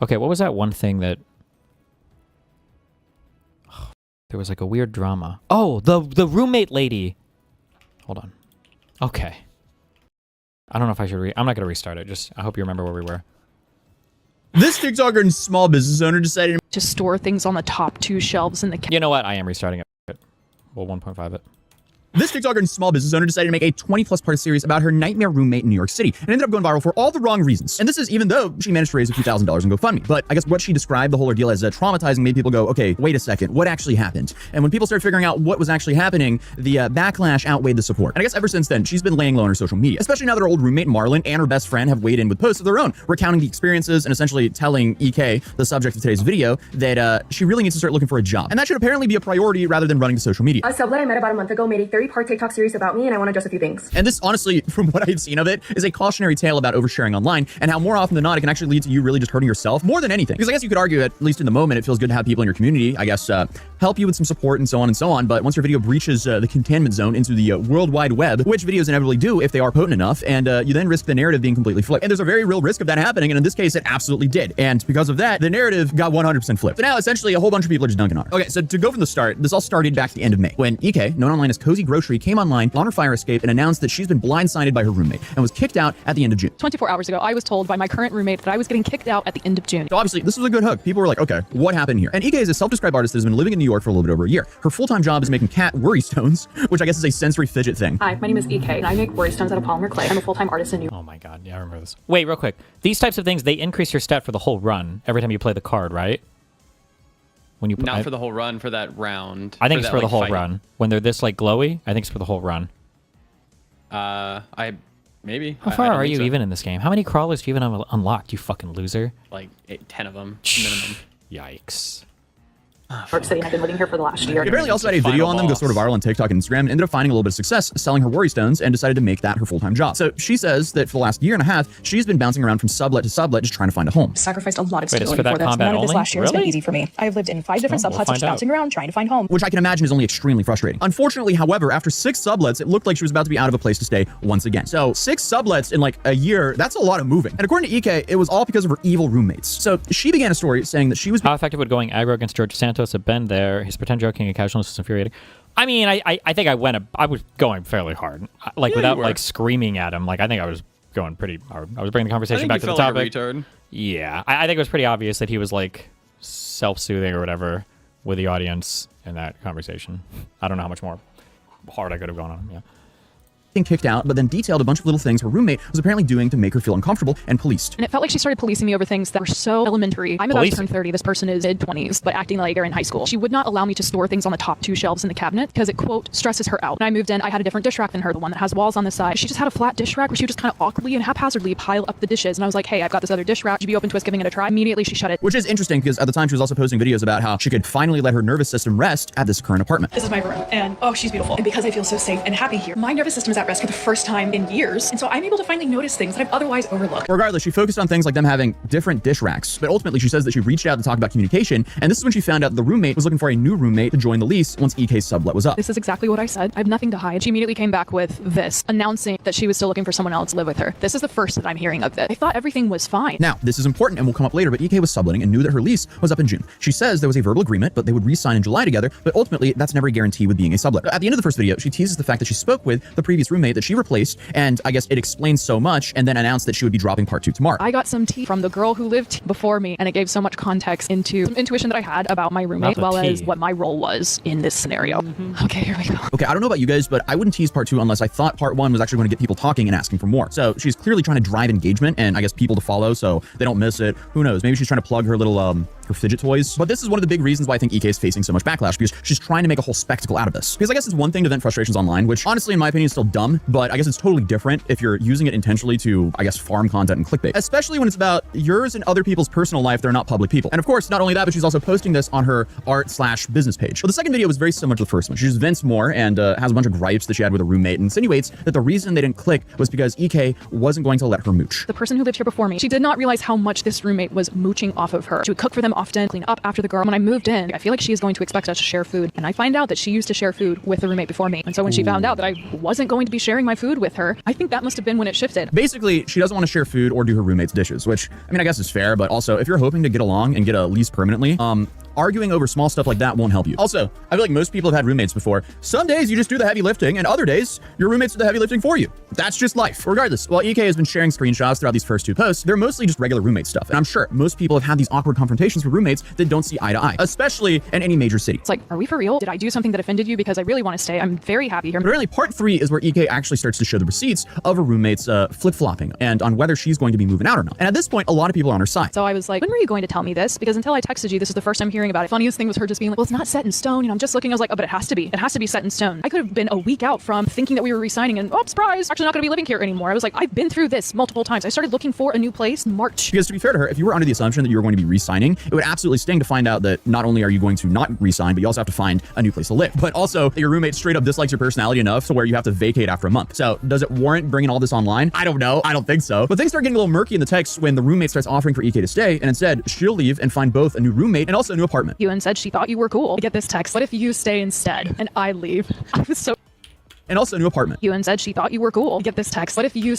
Okay, what was that one thing that... There was like a weird drama. Oh, the roommate lady. Hold on. Okay. I don't know if I should I'm not going to restart it. Just, I hope you remember where we were. This TikToker and small business owner decided to store things on the top 2 shelves in the You know what? I am restarting it. We'll 1.5 it. This TikToker and small business owner decided to make a 20-plus part series about her nightmare roommate in New York City, and ended up going viral for all the wrong reasons. And this is even though she managed to raise a few $1,000s in GoFundMe. But I guess what she described the whole ordeal as traumatizing made people go, okay, wait a second, what actually happened? And when people started figuring out what was actually happening, the backlash outweighed the support. And I guess ever since then, she's been laying low on her social media, especially now that her old roommate Marlon and her best friend have weighed in with posts of their own, recounting the experiences and essentially telling EK, the subject of today's video, that she really needs to start looking for a job. And that should apparently be a priority rather than running to social media. A sublet I met about a month ago made a 30-part TikTok series about me, and I want to address a few things. And this, honestly, from what I've seen of it, is a cautionary tale about oversharing online, and how more often than not, it can actually lead to you really just hurting yourself more than anything. Because I guess you could argue, at least in the moment, it feels good to have people in your community, I guess, help you with some support and so on and so on. But once your video breaches the containment zone into the World Wide Web, which videos inevitably do if they are potent enough, and you then risk the narrative being completely flipped. And there's a very real risk of that happening, and in this case, it absolutely did. And because of that, the narrative got 100% flipped. So now, essentially, a whole bunch of people are just dunking on her. Okay, so to go from the start, this all started back at the end of May, when EK, known online as Cozy Grocery, came online on her fire escape and announced that she's been blindsided by her roommate and was kicked out at the end of June. 24 hours ago, I was told by my current roommate that I was getting kicked out at the end of June. So obviously, this was a good hook. People were like, okay, what happened here? And EK is a self-described artist that has been living in New York for a little bit over a year. Her full-time job is making cat worry stones, which I guess is a sensory fidget thing. Hi, my name is EK, and I make worry stones out of polymer clay. I'm a full-time artist in New York. Oh my god, yeah, I remember this. Wait, real quick. These types of things, they increase your stat for the whole run every time you play the card, right? When you Not for the whole run, for that round. I think it's for the whole fight. run. When they're this like glowy, I think it's for the whole run. Maybe. How far are you even in this game? How many crawlers do you even have unlocked, you fucking loser? Like 10 of them minimum. Yikes. York City, and I've been living here for the last year. She apparently also had a video on them go sort of viral on TikTok and Instagram, and ended up finding a little bit of success selling her worry stones, and decided to make that her full-time job. So she says that for the last year and a half, she's been bouncing around from sublet to sublet just trying to find a home. Sacrificed a lot of Wait, it's stability for that for this. combat None of this only? last year has been Really? easy for me. I've lived in 5 different We'll subhuts, find just bouncing out. around trying to find home. Which I can imagine is only extremely frustrating. Unfortunately, however, after 6 sublets, it looked like she was about to be out of a place to stay once again. So 6 sublets in like a year, that's a lot of moving. And according to EK, it was all because of her evil roommates. So she began a story saying that she was... How effective would going aggro against George Santos have been there? His pretend joking and casualness was infuriating. I mean, I think I was going fairly hard. Like, without like screaming at him. Like, I think I was going pretty hard. I was bringing the conversation back to the topic. Like a retard. Yeah, I think it was pretty obvious that he was like self-soothing or whatever with the audience in that conversation. I don't know how much more hard I could have gone on him. Yeah. Kicked out, but then detailed a bunch of little things her roommate was apparently doing to make her feel uncomfortable and policed. And it felt like she started policing me over things that were so elementary. I'm about to turn 30. This person is mid-20s, but acting like they're in high school. She would not allow me to store things on the top 2 shelves in the cabinet because it, quote, stresses her out. When I moved in, I had a different dish rack than her, the one that has walls on the side. She just had a flat dish rack where she would just kind of awkwardly and haphazardly pile up the dishes. And I was like, hey, I've got this other dish rack. Would you be open to us giving it a try? Immediately, she shut it. Which is interesting because at the time she was also posting videos about how she could finally let her nervous system rest at this current apartment. This is my room, and oh, she's beautiful. And because I feel so safe and happy here, my nervous system is at rest for the first time in years, and so I'm able to finally notice things that I've otherwise overlooked. Regardless, she focused on things like them having different dish racks, but ultimately she says that she reached out to talk about communication, and this is when she found out the roommate was looking for a new roommate to join the lease once EK's sublet was up. This is exactly what I said. I have nothing to hide. She immediately came back with this, announcing that she was still looking for someone else to live with her. This is the first that I'm hearing of this. I thought everything was fine. Now, this is important and will come up later, but EK was subletting and knew that her lease was up in June. She says there was a verbal agreement, but they would re-sign in July together, but ultimately that's never a guarantee with being a sublet. At the end of the first video, she teases the fact that she spoke with the previous roommate that she replaced, and I guess it explains so much, and then announced that she would be dropping part 2 tomorrow. I got some tea from the girl who lived before me, and it gave so much context into some intuition that I had about my roommate, as well as what my role was in this scenario. Okay, here we go. Okay, I don't know about you guys, but I wouldn't tease part 2 unless I thought part 1 was actually going to get people talking and asking for more. So she's clearly trying to drive engagement and I guess people to follow so they don't miss it. Who knows? Maybe she's trying to plug her little her fidget toys. But this is one of the big reasons why I think EK is facing so much backlash, because she's trying to make a whole spectacle out of this. Because I guess it's one thing to vent frustrations online, which honestly, in my opinion, is still dumb, but I guess it's totally different if you're using it intentionally to, I guess, farm content and clickbait, especially when it's about yours and other people's personal life. They're not public people. And of course, not only that, but she's also posting this on her art/business page. Well, the second video was very similar to the first one. She just vents more and has a bunch of gripes that she had with a roommate and insinuates that the reason they didn't click was because EK wasn't going to let her mooch. The person who lived here before me, she did not realize how much this roommate was mooching off of her. She would cook for them often, clean up after the girl. When I moved in, I feel like she is going to expect us to share food. And I find out that she used to share food with a roommate before me. And so when she found out that I wasn't going to be sharing my food with her, I think that must have been when it shifted. Basically, she doesn't want to share food or do her roommate's dishes, which, I mean, I guess is fair, but also if you're hoping to get along and get a lease permanently, arguing over small stuff like that won't help you. Also, I feel like most people have had roommates before. Some days you just do the heavy lifting, and other days your roommates do the heavy lifting for you. That's just life. Regardless, while EK has been sharing screenshots throughout these first two posts, they're mostly just regular roommate stuff. And I'm sure most people have had these awkward confrontations with roommates that don't see eye to eye, especially in any major city. It's like, are we for real? Did I do something that offended you? Because I really want to stay. I'm very happy here. But really, part 3 is where EK actually starts to show the receipts of her roommate's flip-flopping and on whether she's going to be moving out or not. And at this point, a lot of people are on her side. So I was like, when were you going to tell me this? Because until I texted you, this is the first time hearing about it. Funniest thing was her just being like, well, it's not set in stone. And I'm just looking, I was like, oh, but it has to be. It has to be set in stone. I could have been a week out from thinking that we were re-signing and, oh, surprise, actually not going to be living here anymore. I was like, I've been through this multiple times. I started looking for a new place in March. Because to be fair to her, if you were under the assumption that you were going to be re-signing, it would absolutely sting to find out that not only are you going to not re-sign, but you also have to find a new place to live. But also that your roommate straight up dislikes your personality enough to where you have to vacate after a month. So does it warrant bringing all this online? I don't know. I don't think so. But things start getting a little murky in the text when the roommate starts offering for EK to stay, and instead she'll leave and find both a new roommate and also a new apartment. Ewan said she thought you were cool. I get this text. What if you stay instead and I leave? I was so... And also a new apartment. Ewan said she thought you were cool. I get this text. What if you...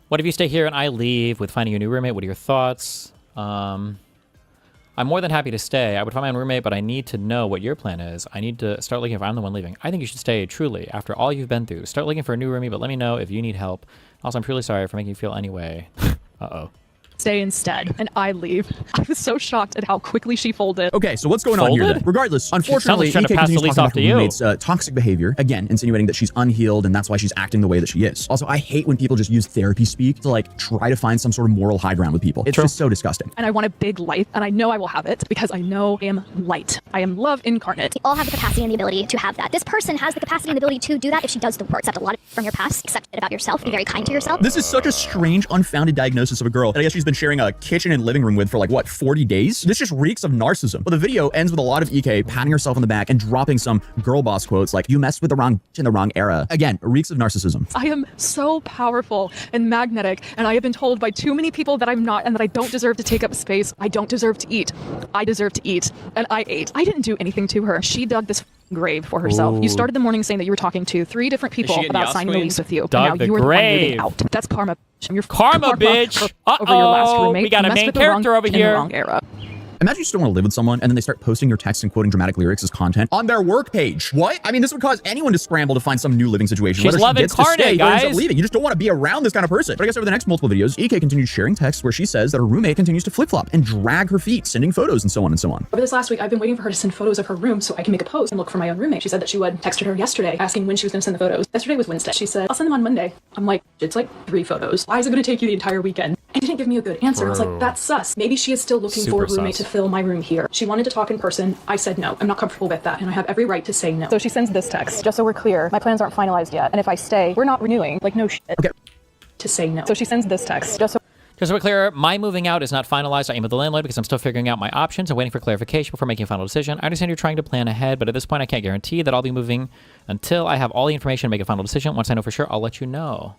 What if you stay here and I leave with finding a new roommate? What are your thoughts? I'm more than happy to stay. I would find my own roommate, but I need to know what your plan is. I need to start looking if I'm the one leaving. I think you should stay, truly, after all you've been through. Start looking for a new roomie, but let me know if you need help. Also, I'm truly sorry for making you feel any way. Uh-oh. Stay instead and I leave. I was so shocked at how quickly she folded. Okay, so what's going on here then? Regardless, unfortunately, trying EK to pass the continues lease talking off about to her you. roommate's toxic behavior, again, insinuating that she's unhealed and that's why she's acting the way that she is. Also, I hate when people just use therapy speak to like try to find some sort of moral high ground with people. It's just so disgusting. And I want a big light, and I know I will have it because I know I am light. I am love incarnate. We all have the capacity and the ability to have that. This person has the capacity and the ability to do that if she does the work. Accept a lot from your past, accept it about yourself, be very kind to yourself. This is such a strange, unfounded diagnosis of a girl that I guess she's been sharing a kitchen and living room with for like, what, 40 days? This just reeks of narcissism. But the video ends with a lot of EK patting herself on the back and dropping some girl boss quotes like, you messed with the wrong in the wrong era. Again, reeks of narcissism. I am so powerful and magnetic, and I have been told by too many people that I'm not and that I don't deserve to take up space. I don't deserve to eat. I deserve to eat. And I ate. I didn't do anything to her. She dug this grave for herself. Ooh. You started the morning saying that you were talking to 3 different people she getting about the signing the Queen? lease with you. Dug and the now you are the one grave. moving out. That's karma. You're Karma, bitch. Over your last Uh-oh. roommate. We got a You messed main with the wrong character over in the here. wrong era. Imagine you still want to live with someone and then they start posting your texts and quoting dramatic lyrics as content on their work page. What? I mean, this would cause anyone to scramble to find some new living situation. She's Whether love she gets incarnate, to stay or ends up guys. leaving. You just don't want to be around this kind of person. But I guess over the next multiple videos, EK continues sharing texts where she says that her roommate continues to flip-flop and drag her feet, sending photos and so on and so on. Over this last week, I've been waiting for her to send photos of her room so I can make a post and look for my own roommate. She said that she would. Texted her yesterday asking when she was going to send the photos. Yesterday was Wednesday. She said, I'll send them on Monday. I'm like, it's like 3 photos. Why is it going to take you the entire weekend? And didn't give me a good answer. I was like, that's sus. Maybe she is still looking for a Super roommate sus. to fill my room here. She wanted to talk in person. I said no. I'm not comfortable with that, and I have every right to say no. So she sends this text. Just so we're clear, my plans aren't finalized yet. And if I stay, we're not renewing. Like, no shit. Okay. To say no. So she sends this text. Just so we're clear, my moving out is not finalized. I am with the landlord because I'm still figuring out my options and waiting for clarification before making a final decision. I understand you're trying to plan ahead, but at this point I can't guarantee that I'll be moving until I have all the information to make a final decision. Once I know for sure, I'll let you know.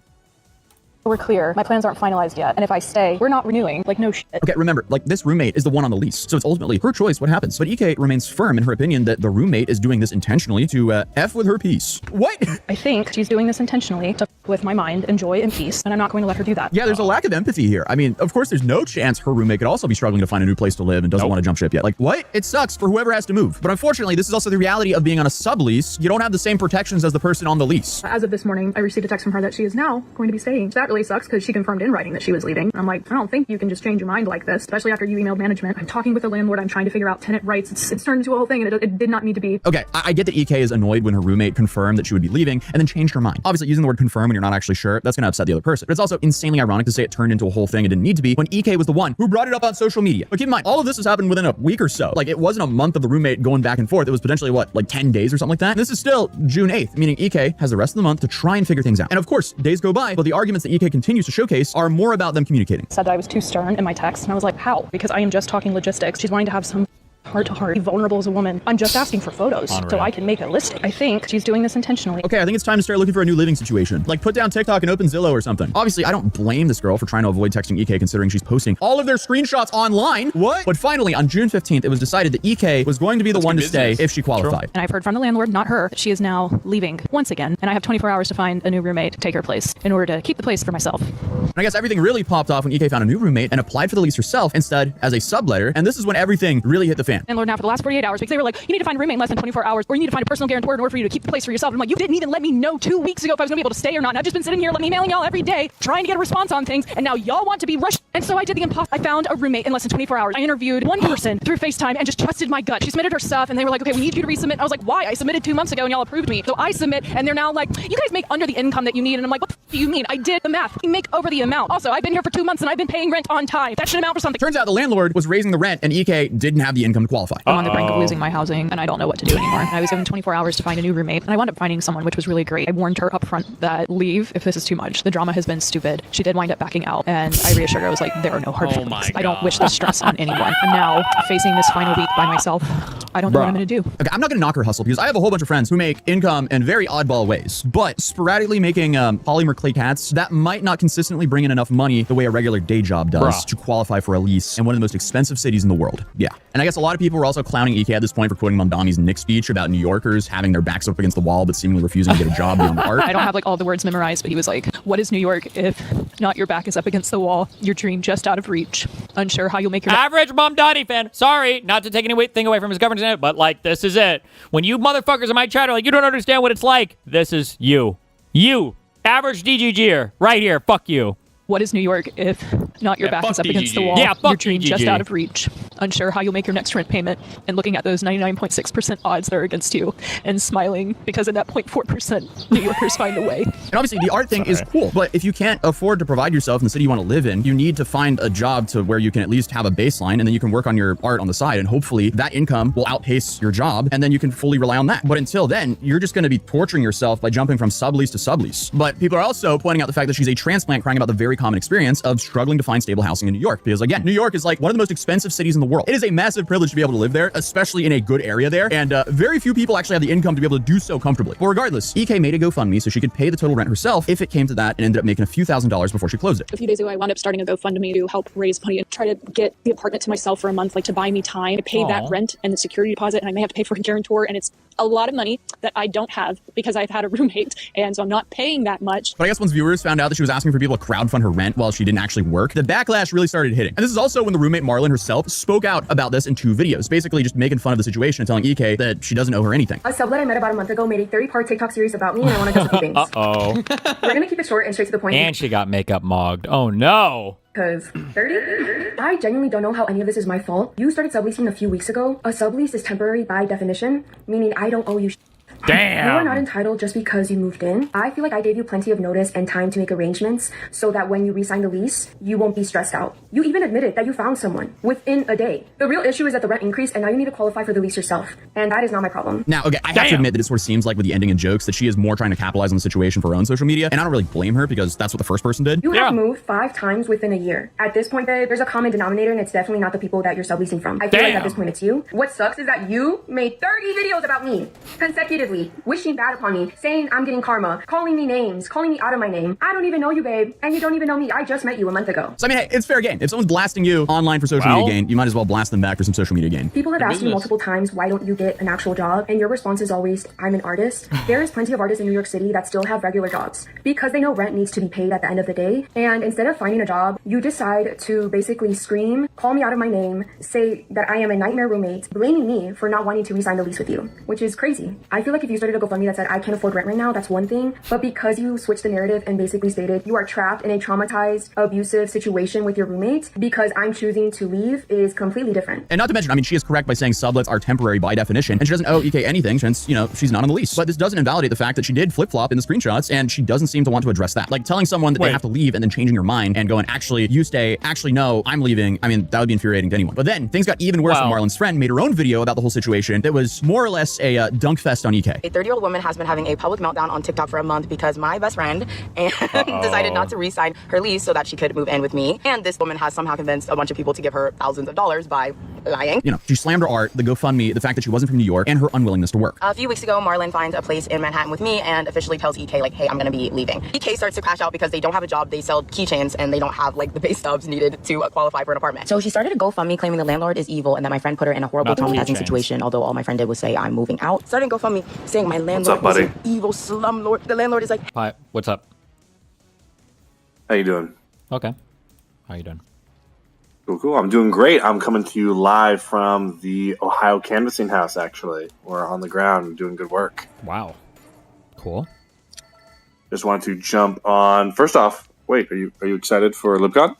we're clear, my plans aren't finalized yet. And if I stay, we're not renewing. Like, no shit. Okay, remember, like, this roommate is the one on the lease, so it's ultimately her choice what happens. But EK remains firm in her opinion that the roommate is doing this intentionally to F with her peace. What? I think she's doing this intentionally to f with my mind and joy and peace, and I'm not going to let her do that. Yeah, there's a lack of empathy here. I mean, of course, there's no chance her roommate could also be struggling to find a new place to live and doesn't want to jump ship yet. Like, what? It sucks for whoever has to move. But unfortunately, this is also the reality of being on a sublease. You don't have the same protections as the person on the lease. As of this morning, I received a text from her that she is now going to be staying. That really sucks because she confirmed in writing that she was leaving. I'm like, I don't think you can just change your mind like this, especially after you emailed management. I'm talking with the landlord. I'm trying to figure out tenant rights. It's turned into a whole thing, and it did not need to be. Okay, I get that EK is annoyed when her roommate confirmed that she would be leaving and then changed her mind. Obviously, using the word confirm when you're not actually sure, that's going to upset the other person. But it's also insanely ironic to say it turned into a whole thing it didn't need to be when EK was the one who brought it up on social media. But keep in mind, all of this has happened within a week or so. Like, it wasn't a month of the roommate going back and forth. It was potentially, what, like 10 days or something like that? And this is still June 8th, meaning EK has the rest of the month to try and figure things out. And of course, days go by, but the arguments that EK continues to showcase are more about them communicating. Said that I was too stern in my text, and I was like, how? Because I am just talking logistics. She's wanting to have some heart to heart, be vulnerable as a woman. I'm just asking for photos so I can make a listing. I think she's doing this intentionally. Okay, I think it's time to start looking for a new living situation. Like put down TikTok and open Zillow or something. Obviously, I don't blame this girl for trying to avoid texting EK considering she's posting all of their screenshots online. What? But finally, on June 15th, it was decided that EK was going to be the one to stay if she qualified. And I've heard from the landlord, not her, that she is now leaving once again. And I have 24 hours to find a new roommate to take her place in order to keep the place for myself. And I guess everything really popped off when EK found a new roommate and applied for the lease herself instead as a subletter. And this is when everything really hit the fan. Landlord now for the last 48 hours because they were like, you need to find a roommate in less than 24 hours or you need to find a personal guarantor in order for you to keep the place for yourself. And I'm like, you didn't even let me know 2 weeks ago if I was gonna be able to stay or not. And I've just been sitting here emailing y'all every day trying to get a response on things. And now y'all want to be rushed. And so I did the impossible. I found a roommate in less than 24 hours. I interviewed one person through FaceTime and just trusted my gut. She submitted her stuff and they were like, okay, we need you to resubmit. I was like, why? I submitted 2 months ago and y'all approved me. So I submit and they're now like, you guys make under the income that you need. And I'm like, what the do you mean? I did the math. We make over the amount. Also, I've been here for 2 months and I've been paying rent on time. That should amount for something. Turns out the landlord was raising the rent and EK didn't have the income to qualify. I'm on the brink of losing my housing and I don't know what to do anymore. And I was given 24 hours to find a new roommate and I wound up finding someone, which was really great. I warned her up front that leave if this is too much. The drama has been stupid. She did wind up backing out and I reassured her. I was like, there are no hard feelings. I don't wish this stress on anyone. I'm now facing this final week by myself. I don't know what I'm going to do. Okay, I'm not going to knock her hustle because I have a whole bunch of friends who make income in very oddball ways, but sporadically making polymer clay cats, that might not consistently bring in enough money the way a regular day job does to qualify for a lease in one of the most expensive cities in the world. Yeah. And I guess a lot of people were also clowning EK at this point for quoting Mamdani's Nick speech about New Yorkers having their backs up against the wall but seemingly refusing to get a job beyond art. I don't have like all the words memorized, but he was like, what is New York if not your back is up against the wall, your dream just out of reach, unsure how you'll make your average Mamdani fan. Sorry, not to take anything away from his governance, but like this is it. When you motherfuckers in my chat are like, you don't understand what it's like, this is you. You, average DGGer, right here, fuck you. What is New York if not your back is up against the wall? Yeah, fuck your dream DGG. just out of reach. Unsure how you'll make your next rent payment and looking at those 99.6% odds that are against you and smiling because in that 0.4% New Yorkers find a way. And obviously the art thing is cool, but if you can't afford to provide yourself in the city you want to live in, you need to find a job to where you can at least have a baseline and then you can work on your art on the side and hopefully that income will outpace your job and then you can fully rely on that. But until then, you're just going to be torturing yourself by jumping from sublease to sublease. But people are also pointing out the fact that she's a transplant crying about the very common experience of struggling to find stable housing in New York. Because again, New York is like one of the most expensive cities in the world. It is a massive privilege to be able to live there, especially in a good area there. And very few people actually have the income to be able to do so comfortably. But regardless, EK made a GoFundMe so she could pay the total rent herself if it came to that and ended up making a few $1,000s before she closed it. A few days ago, I wound up starting a GoFundMe to help raise money and try to get the apartment to myself for a month, like to buy me time. I pay that rent and the security deposit, and I may have to pay for a guarantor, and it's a lot of money that I don't have because I've had a roommate, and so I'm not paying that much. But I guess once viewers found out that she was asking for people to crowdfund her rent while she didn't actually work, the backlash really started hitting. And this is also when the roommate Marlon herself spoke out about this in 2 videos, basically just making fun of the situation and telling EK that she doesn't owe her anything. A sublet I met about a month ago made a 30-part TikTok series about me, and I want to just things. Uh-oh. We're gonna keep it short and straight to the point. And she got makeup mogged. Oh no. Because 30? I genuinely don't know how any of this is my fault. You started subleasing a few weeks ago. A sublease is temporary by definition, meaning I don't owe you Damn. You are not entitled just because you moved in. I feel like I gave you plenty of notice and time to make arrangements so that when you re-sign the lease, you won't be stressed out. You even admitted that you found someone within a day. The real issue is that the rent increased and now you need to qualify for the lease yourself. And that is not my problem. Now, okay, I have to admit that it sort of seems like with the ending in jokes that she is more trying to capitalize on the situation for her own social media. And I don't really blame her because that's what the first person did. You have moved 5 times within a year. At this point, babe, there's a common denominator and it's definitely not the people that you're subleasing from. I feel like at this point it's you. What sucks is that you made 30 videos about me consecutively, wishing bad upon me, saying I'm getting karma, calling me names, calling me out of my name. I don't even know you, babe, and you don't even know me. I just met you a month ago. So I mean, hey, it's fair game. If someone's blasting you online for social media gain, you might as well blast them back for some social media gain. People have asked me multiple times, why don't you get an actual job? And your response is always, I'm an artist. There is plenty of artists in New York City that still have regular jobs because they know rent needs to be paid at the end of the day. And instead of finding a job, you decide to basically scream, call me out of my name, say that I am a nightmare roommate, blaming me for not wanting to re-sign the lease with you, which is crazy. I feel like if you started a GoFundMe that said, I can't afford rent right now, that's one thing. But because you switched the narrative and basically stated you are trapped in a traumatized, abusive situation with your roommate because I'm choosing to leave is completely different. And not to mention, I mean, she is correct by saying sublets are temporary by definition, and she doesn't owe EK anything since, you know, she's not on the lease. But this doesn't invalidate the fact that she did flip-flop in the screenshots, and she doesn't seem to want to address that. Like telling someone that they have to leave and then changing your mind and going, actually, you stay, actually, no, I'm leaving. I mean, that would be infuriating to anyone. But then things got even worse when Marlon's friend made her own video about the whole situation that was more or less a dunk fest on EK. A 30-year-old woman has been having a public meltdown on TikTok for a month because my best friend decided not to re-sign her lease so that she could move in with me. And this woman has somehow convinced a bunch of people to give her thousands of dollars by lying. You know, she slammed her art, the GoFundMe, the fact that she wasn't from New York, and her unwillingness to work. A few weeks ago, Marlon finds a place in Manhattan with me and officially tells EK, like, hey, I'm gonna be leaving. EK starts to crash out because they don't have a job, they sell keychains, and they don't have, like, the pay stubs needed to qualify for an apartment. So she started a GoFundMe claiming the landlord is evil and that my friend put her in a horrible, traumatizing situation, although all my friend did was say, I'm moving out. Started GoFundMe saying my landlord is an evil slumlord. The landlord is like, Hi, what's up? How you doing? Okay. How you doing? Cool. I'm doing great. I'm coming to you live from the Ohio Canvassing House, actually. We're on the ground doing good work. Wow. Cool. Just wanted to jump on. First off, wait, are you excited for LibCon?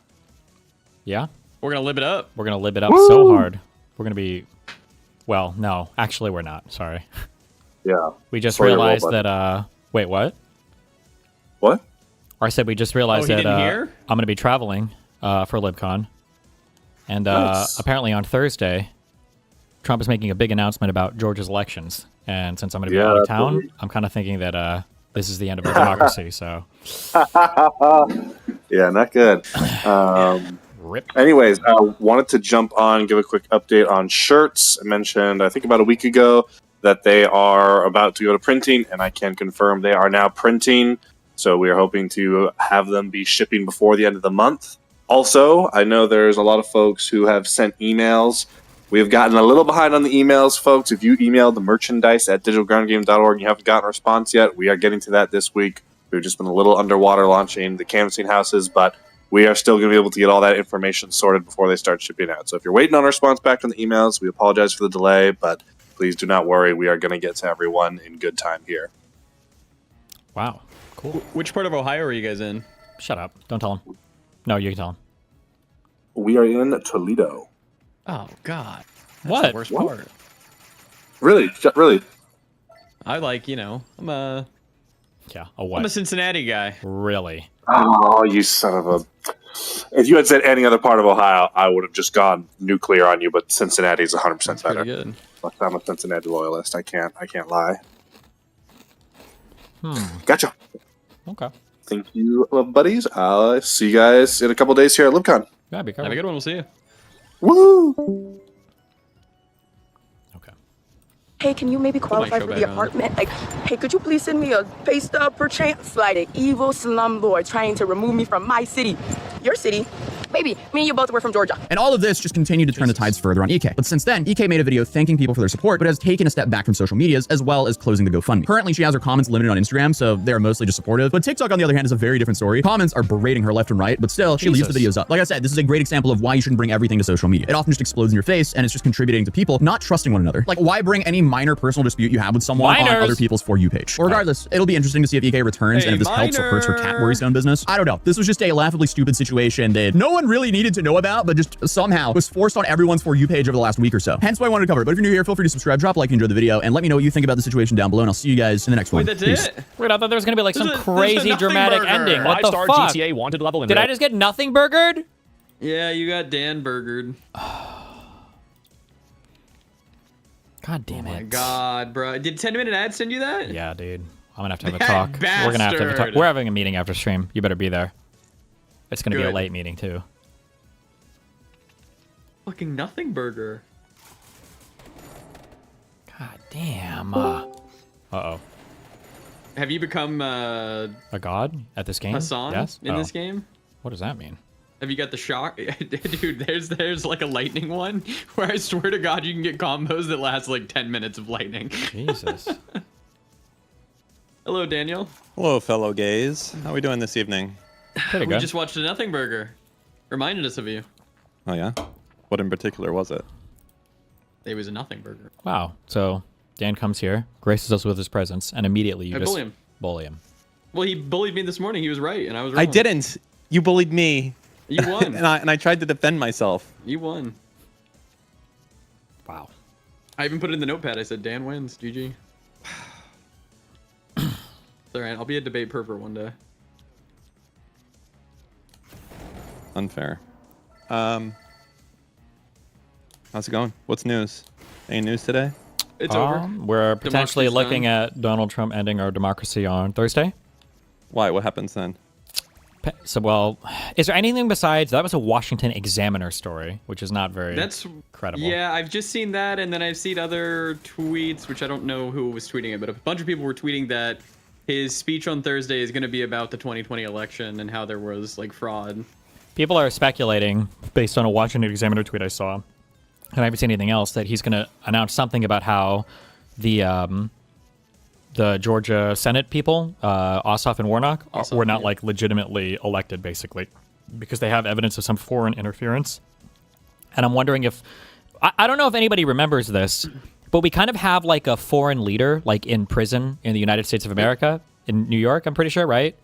Yeah. We're gonna lib it up. We're going to lib it up so hard. We're going to be... Well, no. Actually, we're not. Sorry. Yeah. We just Sorry, realized robot. that... Wait, what? What? Or I said we just realized he that didn't hear? I'm going to be traveling for LibCon. And Nice. apparently on Thursday, Trump is making a big announcement about Georgia's elections. And since I'm going to be Yeah, out of that's town, what we- I'm kind of thinking that this is the end of our democracy. So, Yeah, not good. rip. Anyways, I wanted to jump on, give a quick update on shirts. I mentioned, I think about a week ago, that they are about to go to printing, and I can confirm they are now printing. So we are hoping to have them be shipping before the end of the month. Also, I know there's a lot of folks who have sent emails. We have gotten a little behind on the emails, folks. If you emailed the merchandise at digitalgroundgame.org and you haven't gotten a response yet, we are getting to that this week. We've just been a little underwater launching the canvassing houses, but we are still going to be able to get all that information sorted before they start shipping out. So if you're waiting on a response back from the emails, we apologize for the delay, but please do not worry. We are going to get to everyone in good time here. Wow. Cool. Which part of Ohio are you guys in? Shut up. Don't tell him. No, you can tell him. We are in Toledo. Oh God. That's What? The worst What? part. Really? Really? I like, I'm a Yeah. A I'm a what? Cincinnati guy. Really? Oh, you son of a... If you had said any other part of Ohio, I would have just gone nuclear on you, but Cincinnati is 100% That's better. pretty good. I'm a Cincinnati loyalist. I can't lie. Gotcha. Okay. Thank you, buddies. I'll see you guys in a couple days here at LibCon. Yeah, be Have careful. a good one. We'll see you. Woo! Okay. hey, can you maybe qualify show for the back on. apartment? Like, hey, could you please send me a pay stub perchance? Like, an evil slumlord trying to remove me from my city. Your city? Baby, me and you both were from Georgia. And all of this just continued to turn the tides further on EK. But since then, EK made a video thanking people for their support, but has taken a step back from social medias as well as closing the GoFundMe. Currently, she has her comments limited on Instagram, so they're mostly just supportive. But TikTok, on the other hand, is a very different story. Comments are berating her left and right, but still, she leaves the videos up. Like I said, this is a great example of why you shouldn't bring everything to social media. It often just explodes in your face, and it's just contributing to people not trusting one another. Like, why bring any minor personal dispute you have with someone on Minors. other people's For You page? Well, regardless, it'll be interesting to see if EK returns and if this helps or hurts her cat worrystone business. I don't know. This was just a laughably stupid situation that no one really needed to know about, but just somehow was forced on everyone's For You page over the last week or so. Hence why I wanted to cover it. But if you're new here, feel free to subscribe, drop a like, enjoy the video, and let me know what you think about the situation down below, and I'll see you guys in the next one. Wait, that's Peace. it? Wait, I thought there was gonna be like some There's a crazy nothing dramatic burger. ending. What the 5-star fuck? GTA wanted level in Did real. I just get nothing burgered? Yeah, you got Dan burgered. God damn it. My God, bro. Did 10-minute ad send you that? Yeah, dude. I'm gonna have to have a That talk. We're gonna have to have a talk. bastard. We're having a meeting after stream. You better be there. It's gonna be a Good. late meeting too. Fucking nothing burger. God damn. Uh-oh. Have you become A god at this game? Hassan Yes? in Oh. this game? What does that mean? Have you got the shock? Dude, there's like a lightning one where I swear to God you can get combos that last like 10 minutes of lightning. Jesus. Hello, Daniel. Hello, fellow gays. How are we doing this evening? Pretty We good. just watched a nothing burger. Reminded us of you. Oh, yeah? What in particular was it? It was a nothing burger. Wow. So Dan comes here, graces us with his presence, and immediately you I just bully him. bully him. Well, he bullied me this morning. He was right, and I was wrong. I didn't. You bullied me. You won. and I tried to defend myself. You won. Wow. I even put it in the notepad. I said, Dan wins. GG. It's alright. I'll be a debate pervert one day. Unfair. How's it going? What's news? Any news today? It's over. We're potentially Democracy's looking done. at Donald Trump ending our democracy on Thursday. Why? What happens then? is there anything besides that? Was a Washington Examiner story, which is not very credible. Yeah, I've just seen that, and then I've seen other tweets, which I don't know who was tweeting it, but a bunch of people were tweeting that his speech on Thursday is going to be about the 2020 election and how there was like fraud. People are speculating, based on a Washington Examiner tweet I saw, and I haven't seen anything else, that he's going to announce something about how the Georgia Senate people, Ossoff and Warnock, were not like legitimately elected, basically, because they have evidence of some foreign interference. And I'm wondering if I don't know if anybody remembers this, but we kind of have like a foreign leader, like in prison in the United States of America, in New York, I'm pretty sure, right?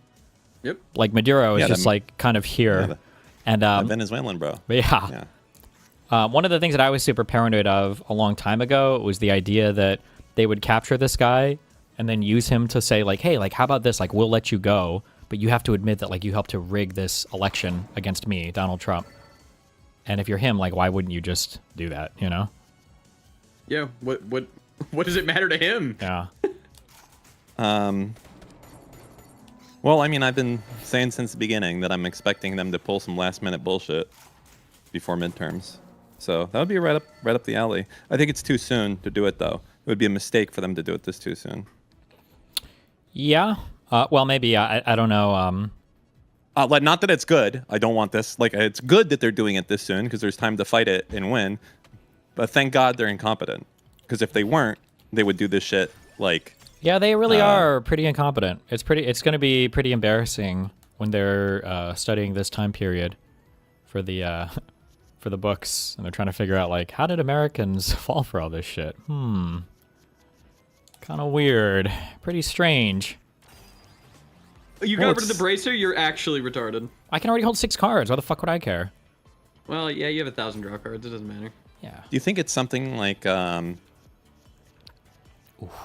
Yep. Like Maduro is just like kind of here. And Venezuelan, bro. Yeah. One of the things that I was super paranoid of a long time ago was the idea that they would capture this guy and then use him to say like, hey, like, how about this? Like, we'll let you go, but you have to admit that like you helped to rig this election against me, Donald Trump. And if you're him, like, why wouldn't you just do that? You know? Yeah. What does it matter to him? Yeah. Well, I mean, I've been saying since the beginning that I'm expecting them to pull some last-minute bullshit before midterms. So that would be right up the alley. I think it's too soon to do it, though. It would be a mistake for them to do it this too soon. Yeah. Well, maybe. I don't know. Like, not that it's good. I don't want this. Like, it's good that they're doing it this soon because there's time to fight it and win. But thank God they're incompetent. Because if they weren't, they would do this shit like... Yeah, they really are pretty incompetent. It's going to be pretty embarrassing when they're studying this time period for the books, and they're trying to figure out like, how did Americans fall for all this shit? Kind of weird, pretty strange. You got rid of the bracer. You're actually retarded. I can already hold 6 cards. Why the fuck would I care? Well, yeah, you have 1,000 draw cards. It doesn't matter. Yeah. Do you think it's something like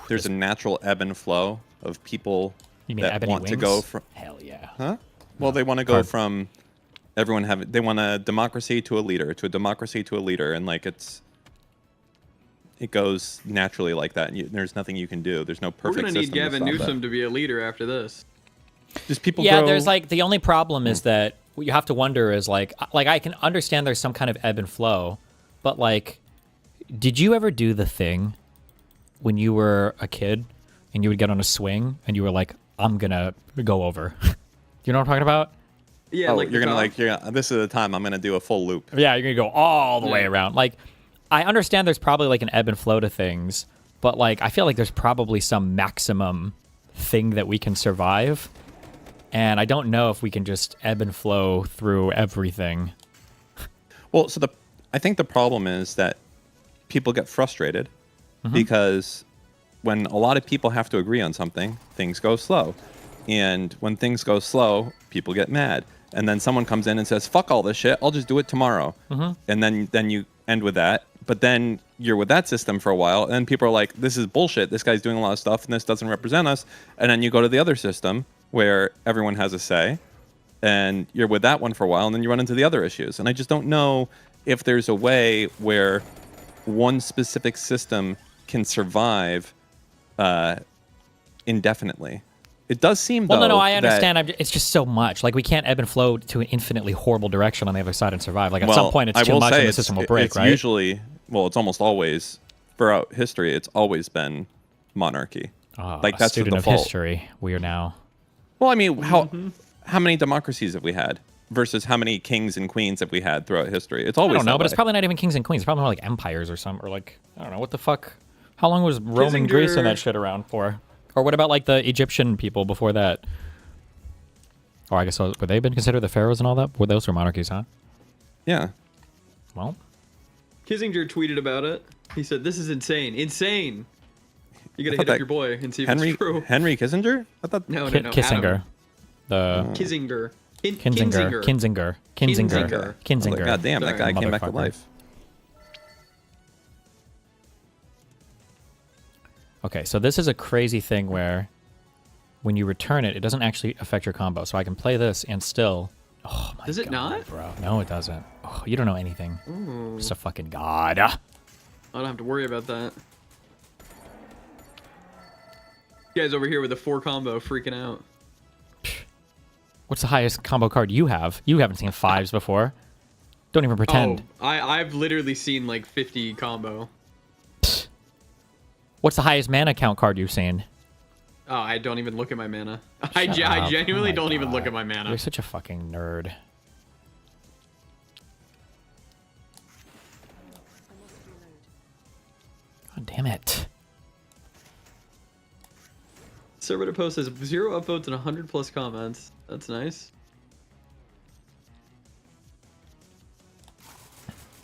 there's a natural ebb and flow of people that want to go from... Hell yeah. Huh? Well, they want to go from they want a democracy to a leader, to a democracy to a leader, and like it goes naturally like that. And there's nothing you can do. There's no perfect system. We're gonna need Gavin Newsom to be a leader after this. Just people. Yeah, grow... there's like the only problem is that what you have to wonder is like I can understand there's some kind of ebb and flow, but like, did you ever do the thing when you were a kid and you would get on a swing and you were like, I'm gonna go over? You know what I'm talking about? Yeah, like you're gonna this is the time I'm gonna do a full loop. Yeah, you're gonna go all the way around. Like, I understand there's probably like an ebb and flow to things, but like I feel like there's probably some maximum thing that we can survive, and I don't know if we can just ebb and flow through everything. Well, so I think the problem is that people get frustrated because when a lot of people have to agree on something, things go slow. And when things go slow, people get mad. And then someone comes in and says, fuck all this shit, I'll just do it tomorrow. And then you end with that. But then you're with that system for a while, and then people are like, this is bullshit, this guy's doing a lot of stuff, and this doesn't represent us. And then you go to the other system where everyone has a say, and you're with that one for a while, and then you run into the other issues. And I just don't know if there's a way where one specific system can survive indefinitely. It does seem, though, no, I understand. It's just so much. Like, we can't ebb and flow to an infinitely horrible direction on the other side and survive. Like, at some point, it's too much and the system will break, right? Usually, well, it's almost always, throughout history, it's always been monarchy. Like, that's the default. Of history, we are now. Well, I mean, how many democracies have we had versus how many kings and queens have we had throughout history? It's always. I don't know, but it's probably not even kings and queens. It's probably more like empires or something, or like, I don't know, what the fuck? How long was Roman Greece and that shit around for? Or what about like the Egyptian people before that? Oh, I guess were they been considered the pharaohs and all that? Well, those were monarchies, huh? Yeah. Well, Kissinger tweeted about it. He said, "This is insane, insane." You gotta hit up your boy and see if it's true. Henry Kissinger? I thought no, Kissinger. Kissinger. Kinzinger. God damn, that guy came back to life. Okay, so this is a crazy thing where when you return it, it doesn't actually affect your combo. So I can play this and still... Oh my God, does it not? Bro. No, it doesn't. Oh, you don't know anything. Ooh. Just a fucking god. I don't have to worry about that. You guys over here with the 4 combo freaking out. What's the highest combo card you have? You haven't seen 5s before. Don't even pretend. Oh, I've literally seen like 50 combo. What's the highest mana count card you've seen? Oh, I don't even look at my mana. I genuinely don't even look at my mana. You're such a fucking nerd. God damn it. Conservative post has 0 upvotes and 100 plus comments. That's nice.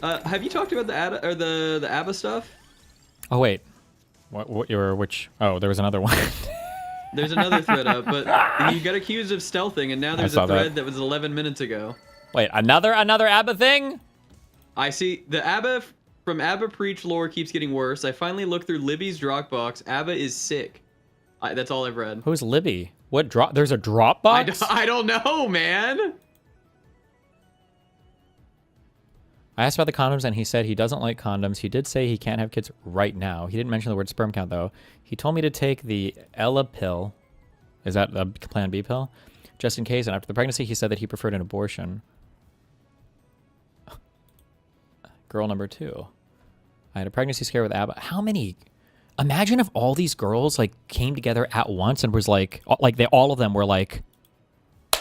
Have you talked about the ABBA stuff? Oh wait, which? Oh, there was another one. There's another thread up, but he got accused of stealthing, and now there's a thread that was 11 minutes ago. Wait, another ABBA thing? I see the ABBA from ABBA Preach lore keeps getting worse. I finally looked through Libby's Dropbox. ABBA is sick. That's all I've read. Who's Libby? What drop? There's a Dropbox? I don't know, man. I asked about the condoms, and he said he doesn't like condoms. He did say he can't have kids right now. He didn't mention the word sperm count, though. He told me to take the Ella pill. Is that a Plan B pill? Just in case. And after the pregnancy, he said that he preferred an abortion. Girl number 2. I had a pregnancy scare with ABBA. How many? Imagine if all these girls like came together at once and was like all of them were like,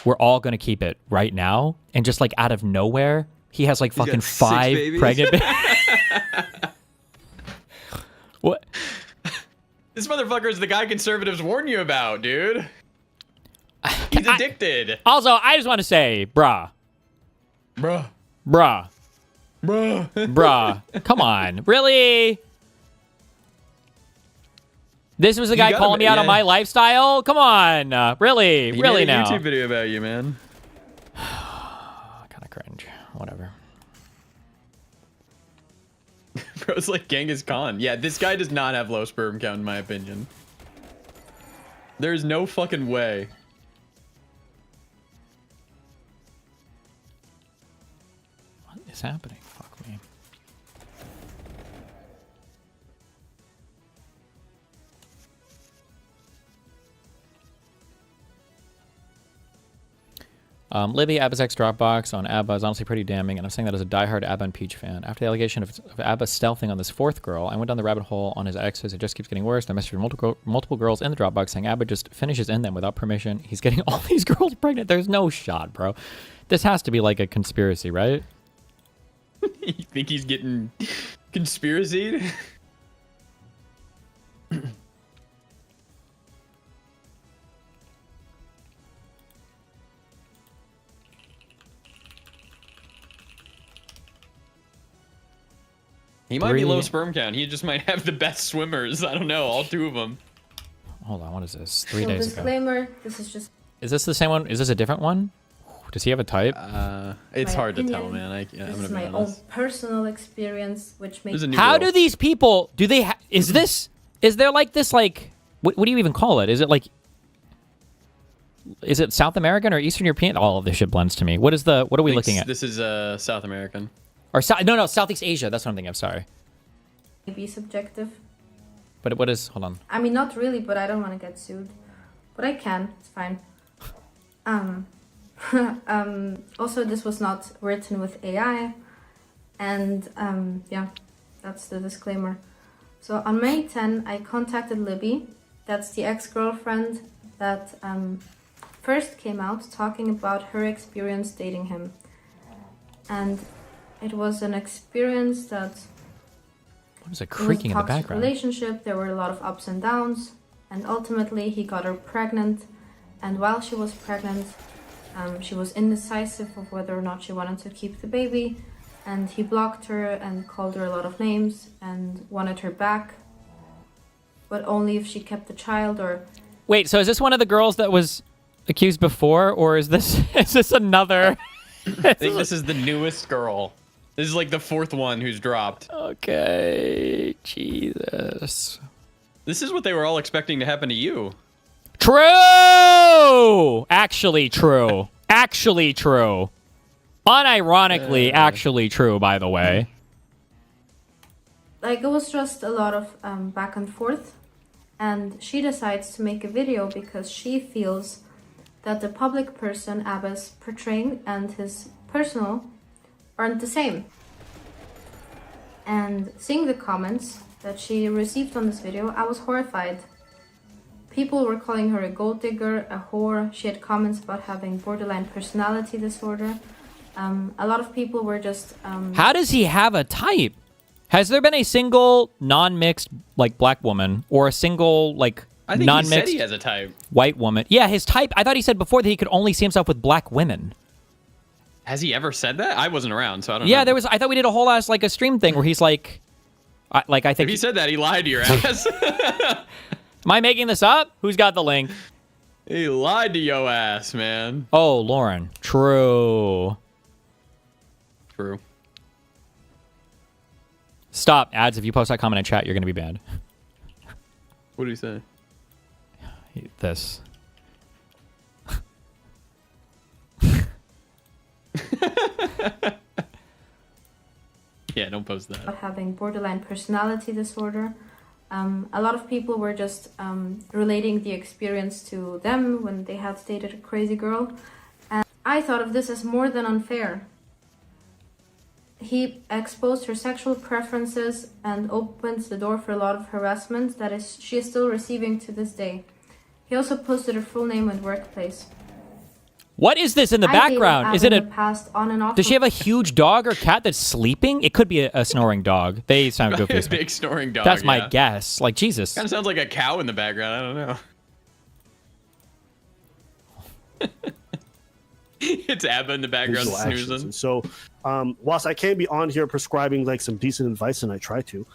we're all gonna keep it right now, and just like out of nowhere. He has like fucking 5 pregnant. What? This motherfucker is the guy conservatives warn you about, dude. He's addicted. Also, I just want to say, bruh. Come on, really? This was the guy calling me out on my lifestyle? Come on, really made a now? YouTube video about you, man. Kind of cringe. Whatever. Bro's like Genghis Khan. Yeah, this guy does not have low sperm count, in my opinion. There's no fucking way. What is happening? Fuck me. Libby, ABBA's ex Dropbox on ABBA is honestly pretty damning, and I'm saying that as a diehard ABBA and Peach fan. After the allegation of ABBA stealthing on this 4th girl, I went down the rabbit hole on his exes. It just keeps getting worse. I messaged multiple girls in the Dropbox saying ABBA just finishes in them without permission. He's getting all these girls pregnant. There's no shot, bro. This has to be like a conspiracy, right? You think he's getting conspiracied? He might be low sperm count. He just might have the best swimmers. I don't know. All 2 of them. Hold on. What is this? 3 days disclaimer, ago. this is just... Is this the same one? Is this a different one? Does he have a type? It's hard to tell, man. This is my own personal experience, which makes... How do these people... Do they... Is there like this, like... What do you even call it? Is it like... Is it South American or Eastern European? All of this shit blends to me. What are we looking at? This is South American. Or no, Southeast Asia. That's what I'm thinking of. Sorry. Be subjective. But what is? Hold on. I mean, not really, but I don't want to get sued. But I can. It's fine. Also, this was not written with AI, and yeah, that's the disclaimer. So on May 10, I contacted Libby. That's the ex-girlfriend that first came out talking about her experience dating him, and it was an experience that what is it creaking in the background? Relationship. There were a lot of ups and downs, and ultimately he got her pregnant. And while she was pregnant, she was indecisive of whether or not she wanted to keep the baby, and he blocked her and called her a lot of names and wanted her back, but only if she kept the child. Or wait, so is this one of the girls that was accused before, or is this another? I think this is the newest girl. This is like the 4th one who's dropped. Okay, Jesus. This is what they were all expecting to happen to you. True! Actually true. Actually true. Unironically, actually true, by the way. Like, it was just a lot of back and forth. And she decides to make a video because she feels that the public person Abba's portraying and his personal aren't the same. And seeing the comments that she received on this video, I was horrified. People were calling her a gold digger, a whore. She had comments about having borderline personality disorder. A lot of people were just... How does he have a type? Has there been a single non-mixed, like, black woman or a single, like, I think non-mixed he said he has a type. white woman? Yeah, his type. I thought he said before that he could only see himself with black women. Has he ever said that? I wasn't around, so I don't know. Yeah, there was. I thought we did a whole ass like a stream thing where he's like, I think. If he said that, he lied to your ass. Am I making this up? Who's got the link? He lied to your ass, man. Oh, Lauren. True. True. Stop ads. If you post that comment in chat, you're gonna be banned. What did he say? This. Yeah, don't post that. Having borderline personality disorder. A lot of people were just relating the experience to them when they had dated a crazy girl. And I thought of this as more than unfair. He exposed her sexual preferences and opens the door for a lot of harassment that she is still receiving to this day. He also posted her full name and workplace. What is this in the background? Is it a... Past on and off? Does she have a huge dog or cat that's sleeping? It could be a snoring dog. They sound goofy. A big snoring dog. That's my guess. Like, Jesus. Kind of sounds like a cow in the background. I don't know. It's Abba in the background snoozing. So, whilst I can't be on here prescribing like some decent advice, and I try to,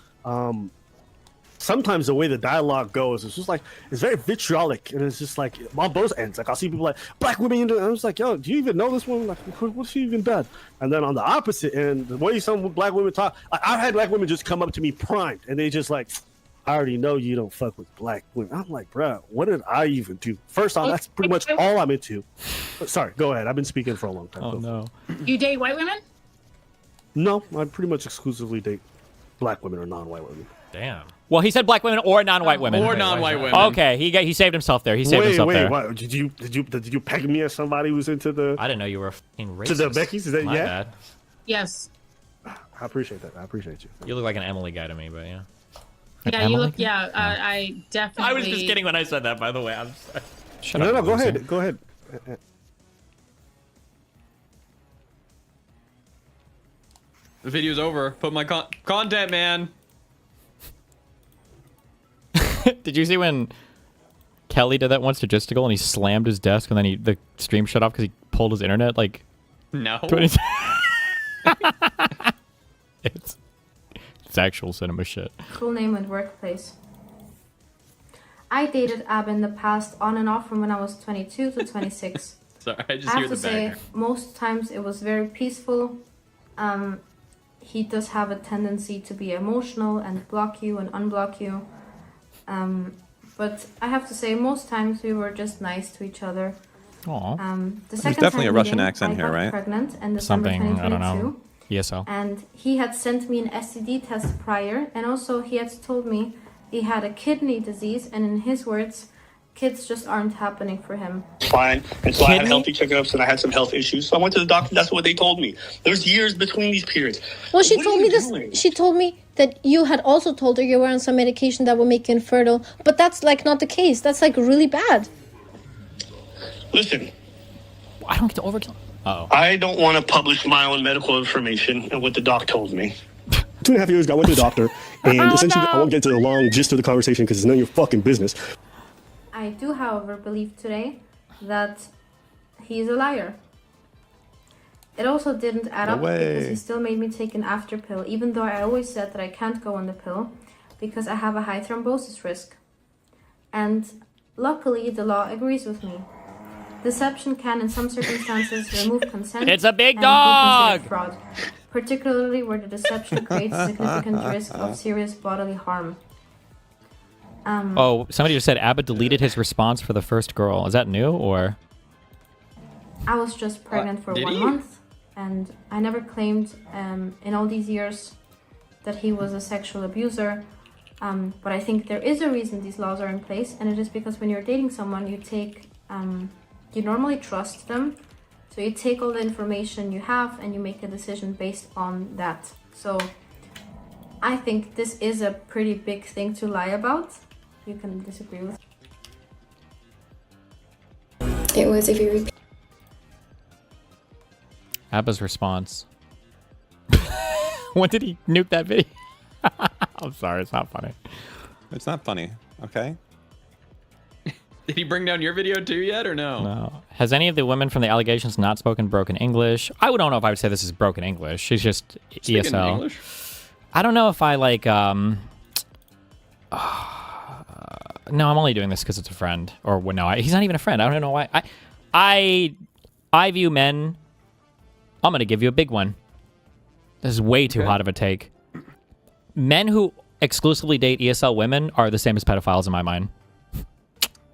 sometimes the way the dialogue goes, it's just like it's very vitriolic, and it's just like on both ends. Like I'll see people like black women, and I'm just like, yo, do you even know this woman? Like, what's she even done? And then on the opposite end, the way some black women talk, I've had black women just come up to me primed, and they just like, I already know you don't fuck with black women. I'm like, bruh, what did I even do? First off, that's pretty much all I'm into. Sorry, go ahead. I've been speaking for a long time. Oh, no. You date white women? No, I pretty much exclusively date black women or non-white women. Damn. Well, he said black women or non-white women. Or non-white women. Okay, he saved himself there. He saved himself there. Wait, did you peg me as somebody who's into the? I didn't know you were a fucking racist. To the Becky's? Is that My yeah? bad. Yes. I appreciate that. I appreciate you. You look like an Emily guy to me, but yeah. Yeah, you look. Yeah, I definitely. I was just kidding when I said that. By the way, I'm sorry. Shut No, up. go ahead. Go ahead. The video's over. Put my content, man. Did you see when Kelly did that once to Gisticle and he slammed his desk and then the stream shut off because he pulled his internet? Like, no. It's actual cinema shit. Full name and workplace. I dated Abba in the past on and off from when I was 22 to 26. Sorry, I just I hear have the to say, background. most times it was very peaceful. He does have a tendency to be emotional and block you and unblock you. But I have to say, most times we were just nice to each other. Aww. The There's second definitely time a Russian meeting, accent I here, got right? pregnant in December Something, I 2022. don't know. ESL. And he had sent me an STD test prior, and also he had told me he had a kidney disease, and in his words, kids just aren't happening for him. Fine. And so I had healthy checkups and I had some health issues. So I went to the doctor. That's what they told me. There's years between these periods. Well, she What told are me you this. doing? She told me that you had also told her you were on some medication that will make you infertile, but that's like not the case. That's like really bad. Listen, I don't get to overkill. Uh-oh. I don't want to publish my own medical information and what the doc told me. 2.5 years ago, I went to the doctor, and essentially, I won't get into the long gist of the conversation because it's none of your fucking business. I do, however, believe today that he is a liar. It also didn't add No up way. because he still made me take an after pill, even though I always said that I can't go on the pill because I have a high thrombosis risk. And luckily, the law agrees with me. Deception can, in some circumstances, remove consent. It's a big and be dog! considered fraud, particularly where the deception creates significant risk of serious bodily harm. Oh, somebody just said Abba deleted his response for the first girl. Is that new or? I was just pregnant for did 1 he? month, and I never claimed in all these years that he was a sexual abuser. But I think there is a reason these laws are in place, and it is because when you're dating someone, you take you normally trust them. So you take all the information you have and you make a decision based on that. So I think this is a pretty big thing to lie about. You can disagree with. It was a very... Abba's response. When did he nuke that video? I'm sorry, it's not funny. It's not funny, okay? Did he bring down your video too yet, or no? No. Has any of the women from the allegations not spoken broken English? I don't know if I would say this is broken English. She's just Speaking ESL. English? I don't know if I like, no, I'm only doing this because it's a friend. Or, no, he's not even a friend. I don't know why. I view men, I'm going to give you a big one. This is way too hot of a take. Men who exclusively date ESL women are the same as pedophiles in my mind.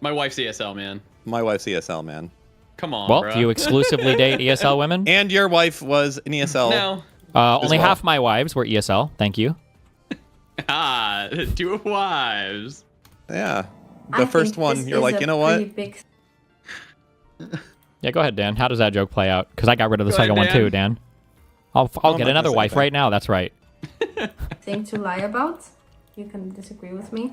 My wife's ESL, man. My wife's ESL, man. Come on, Well, bro. do you exclusively date ESL women? And your wife was an ESL. No. Only half my wives were ESL. Thank you. Ah, 2 wives. Yeah. I The first think one, this you're is like, a you know what? pretty big Yeah, go ahead, Dan. How does that joke play out? Because I got rid of the Go second ahead, one too, Dan. Dan. I'll I'm get not another gonna say wife anything. right now. That's right. thing to lie about. You can disagree with me.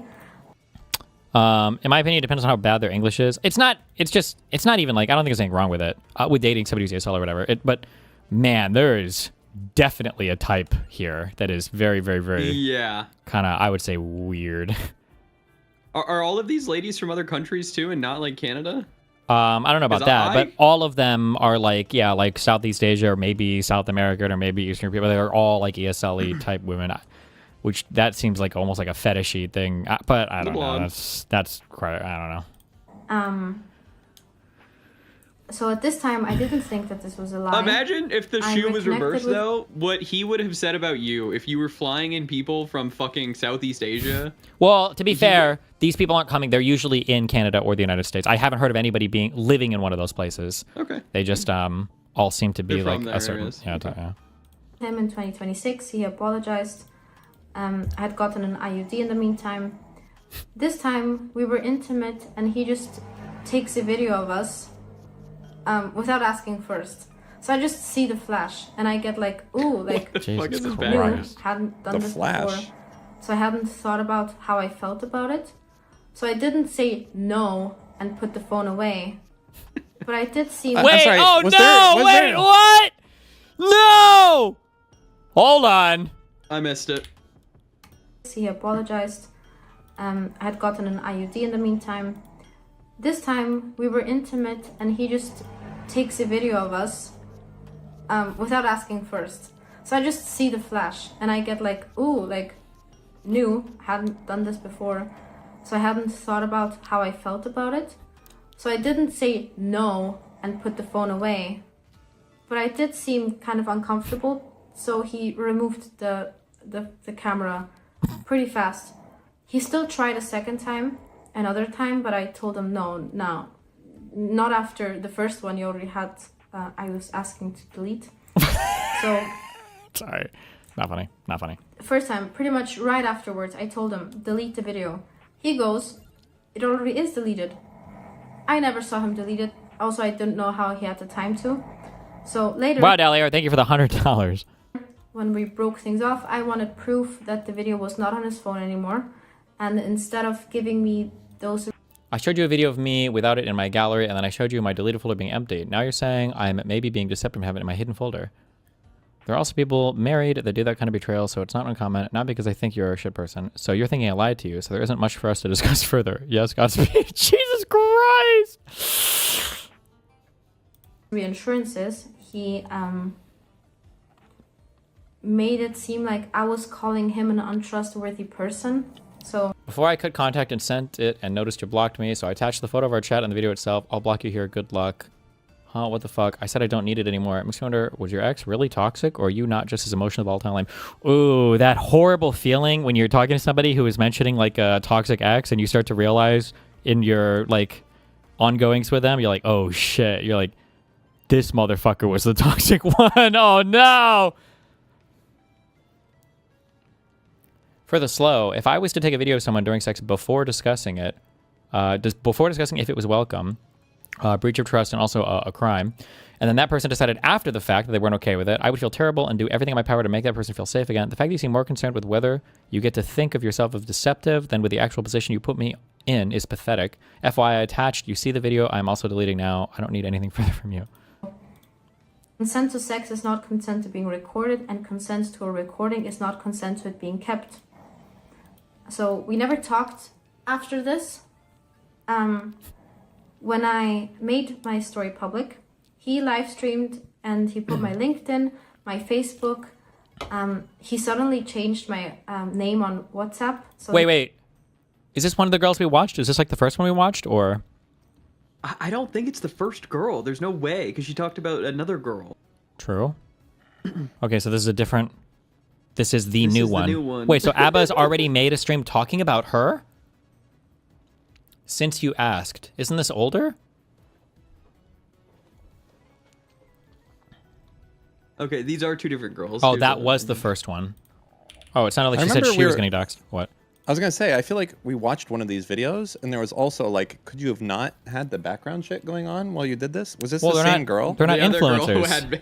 In my opinion, it depends on how bad their English is. It's not even like, I don't think there's anything wrong with it, with dating somebody who's ESL or whatever. But man, there is definitely a type here that is very, very, very Yeah. kind of, I would say, weird. Are all of these ladies from other countries too, and not like Canada? I don't know about 'Cause that, I- but all of them are like, yeah, like Southeast Asia or maybe South American or maybe Eastern people. They're all like ESL type women, which that seems like almost like a fetishy thing. But I don't know. Little odd. That's quite, I don't know. So at this time, I didn't think that this was a lie. Imagine if the I shoe was reconnected reversed, with- though. What he would have said about you if you were flying in people from fucking Southeast Asia. Well, to be fair, these people aren't coming. They're usually in Canada or the United States. I haven't heard of anybody living in one of those places. Okay. They just all seem to be They're like from a there, certain. areas. Yeah, Okay. yeah. Him in 2026, he apologized. I had gotten an IUD in the meantime. This time we were intimate, and he just takes a video of us without asking first. So I just see the flash, and I get like, ooh, like fuck is this new, Christ. hadn't done The this Flash. before. So I hadn't thought about how I felt about it. So I didn't say no and put the phone away. But I did see. I'm Wait! sorry, Oh was no! there- was Wait! there- What? No! Hold on. I missed it. He apologized. I had gotten an IUD in the meantime. This time we were intimate, and he just takes a video of us without asking first. So I just see the flash, and I get like, ooh, like new, hadn't done this before. So I hadn't thought about how I felt about it. So I didn't say no and put the phone away. But I did seem kind of uncomfortable, so he removed the camera pretty fast. He still tried a second time, another time, but I told him no, not after the first one you already had. I was asking to delete. So Sorry. Not funny. Not funny. first time, pretty much right afterwards, I told him delete the video. He goes, it already is deleted. I never saw him delete it. Also, I didn't know how he had the time to. So later, Wow, Dalier, thank you for the $100. when we broke things off, I wanted proof that the video was not on his phone anymore. And instead of giving me those... I showed you a video of me without it in my gallery, and then I showed you my deleted folder being empty. Now you're saying I'm maybe being deceptive and have it in my hidden folder. There are also people married that do that kind of betrayal, so it's not uncommon, not because I think you're a shit person. So you're thinking I lied to you, so there isn't much for us to discuss further. Yes, Godspeed. Jesus Christ! Reinsurances, he made it seem like I was calling him an untrustworthy person. So Before I could contact and sent it and noticed you blocked me, so I attached the photo of our chat and the video itself. I'll block you here. Good luck. Huh, what the fuck? I said I don't need it anymore. It makes me wonder, was your ex really toxic, or are you not just as emotional all the time? Ooh, that horrible feeling when you're talking to somebody who is mentioning like a toxic ex and you start to realize in your like ongoings with them, you're like, oh shit. You're like, this motherfucker was the toxic one. Oh no! For the slow, if I was to take a video of someone during sex before discussing it, before discussing if it was welcome, breach of trust, and also a crime. And then that person decided after the fact that they weren't okay with it. I would feel terrible and do everything in my power to make that person feel safe again. The fact that you seem more concerned with whether you get to think of yourself as deceptive than with the actual position you put me in is pathetic. FYI attached, you see the video. I'm also deleting now. I don't need anything further from you. Consent to sex is not consent to being recorded, and consent to a recording is not consent to it being kept. So we never talked after this. When I made my story public, he live streamed and he put my LinkedIn, my Facebook. He suddenly changed my name on WhatsApp. So Wait. Is this one of the girls we watched? Is this like the first one we watched, or? I don't think it's the first girl. There's no way, because she talked about another girl. True. Okay, so this is a different... This is the new one. The new one. Wait, so Abba's already made a stream talking about her? Since you asked. Isn't this older? Okay, these are two different girls. Oh, Here's that a- was the first one. Oh, it sounded like I she said remember she was getting doxxed. What? I was gonna say, I feel like we watched one of these videos, and there was also like, could you have not had the background shit going on while you did this? Was this the same girl? They're not influencers.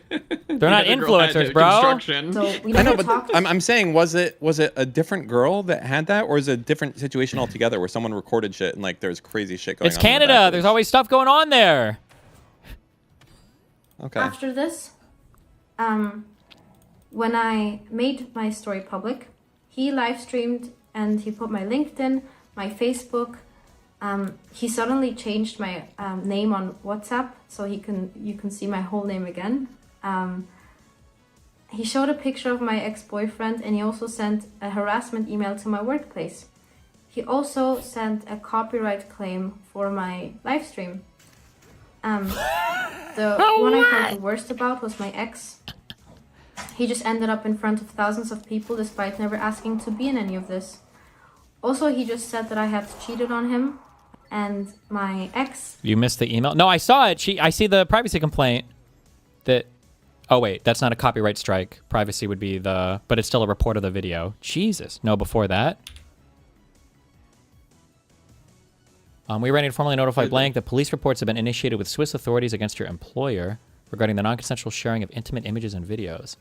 They're not influencers, bro. So we I know, never but talked. I'm saying, was it a different girl that had that, or is it a different situation altogether where someone recorded shit and like there's crazy shit going It's on? in the Canada. background? There's always stuff going on there. Okay. After this, when I made my story public, he live streamed and he put my LinkedIn, my Facebook. He suddenly changed my name on WhatsApp, so you can see my whole name again. He showed a picture of my ex-boyfriend, and he also sent a harassment email to my workplace. He also sent a copyright claim for my live stream. The one I felt the worst about was my ex. He just ended up in front of thousands of people despite never asking to be in any of this. Also, he just said that I had cheated on him, and my ex... You missed the email? No, I saw it. I see the privacy complaint that... Oh, wait, that's not a copyright strike. Privacy would be the... But it's still a report of the video. Jesus. No, before that? We are ready to formally notify Blank that police reports have been initiated with Swiss authorities against your employer regarding the non-consensual sharing of intimate images and videos.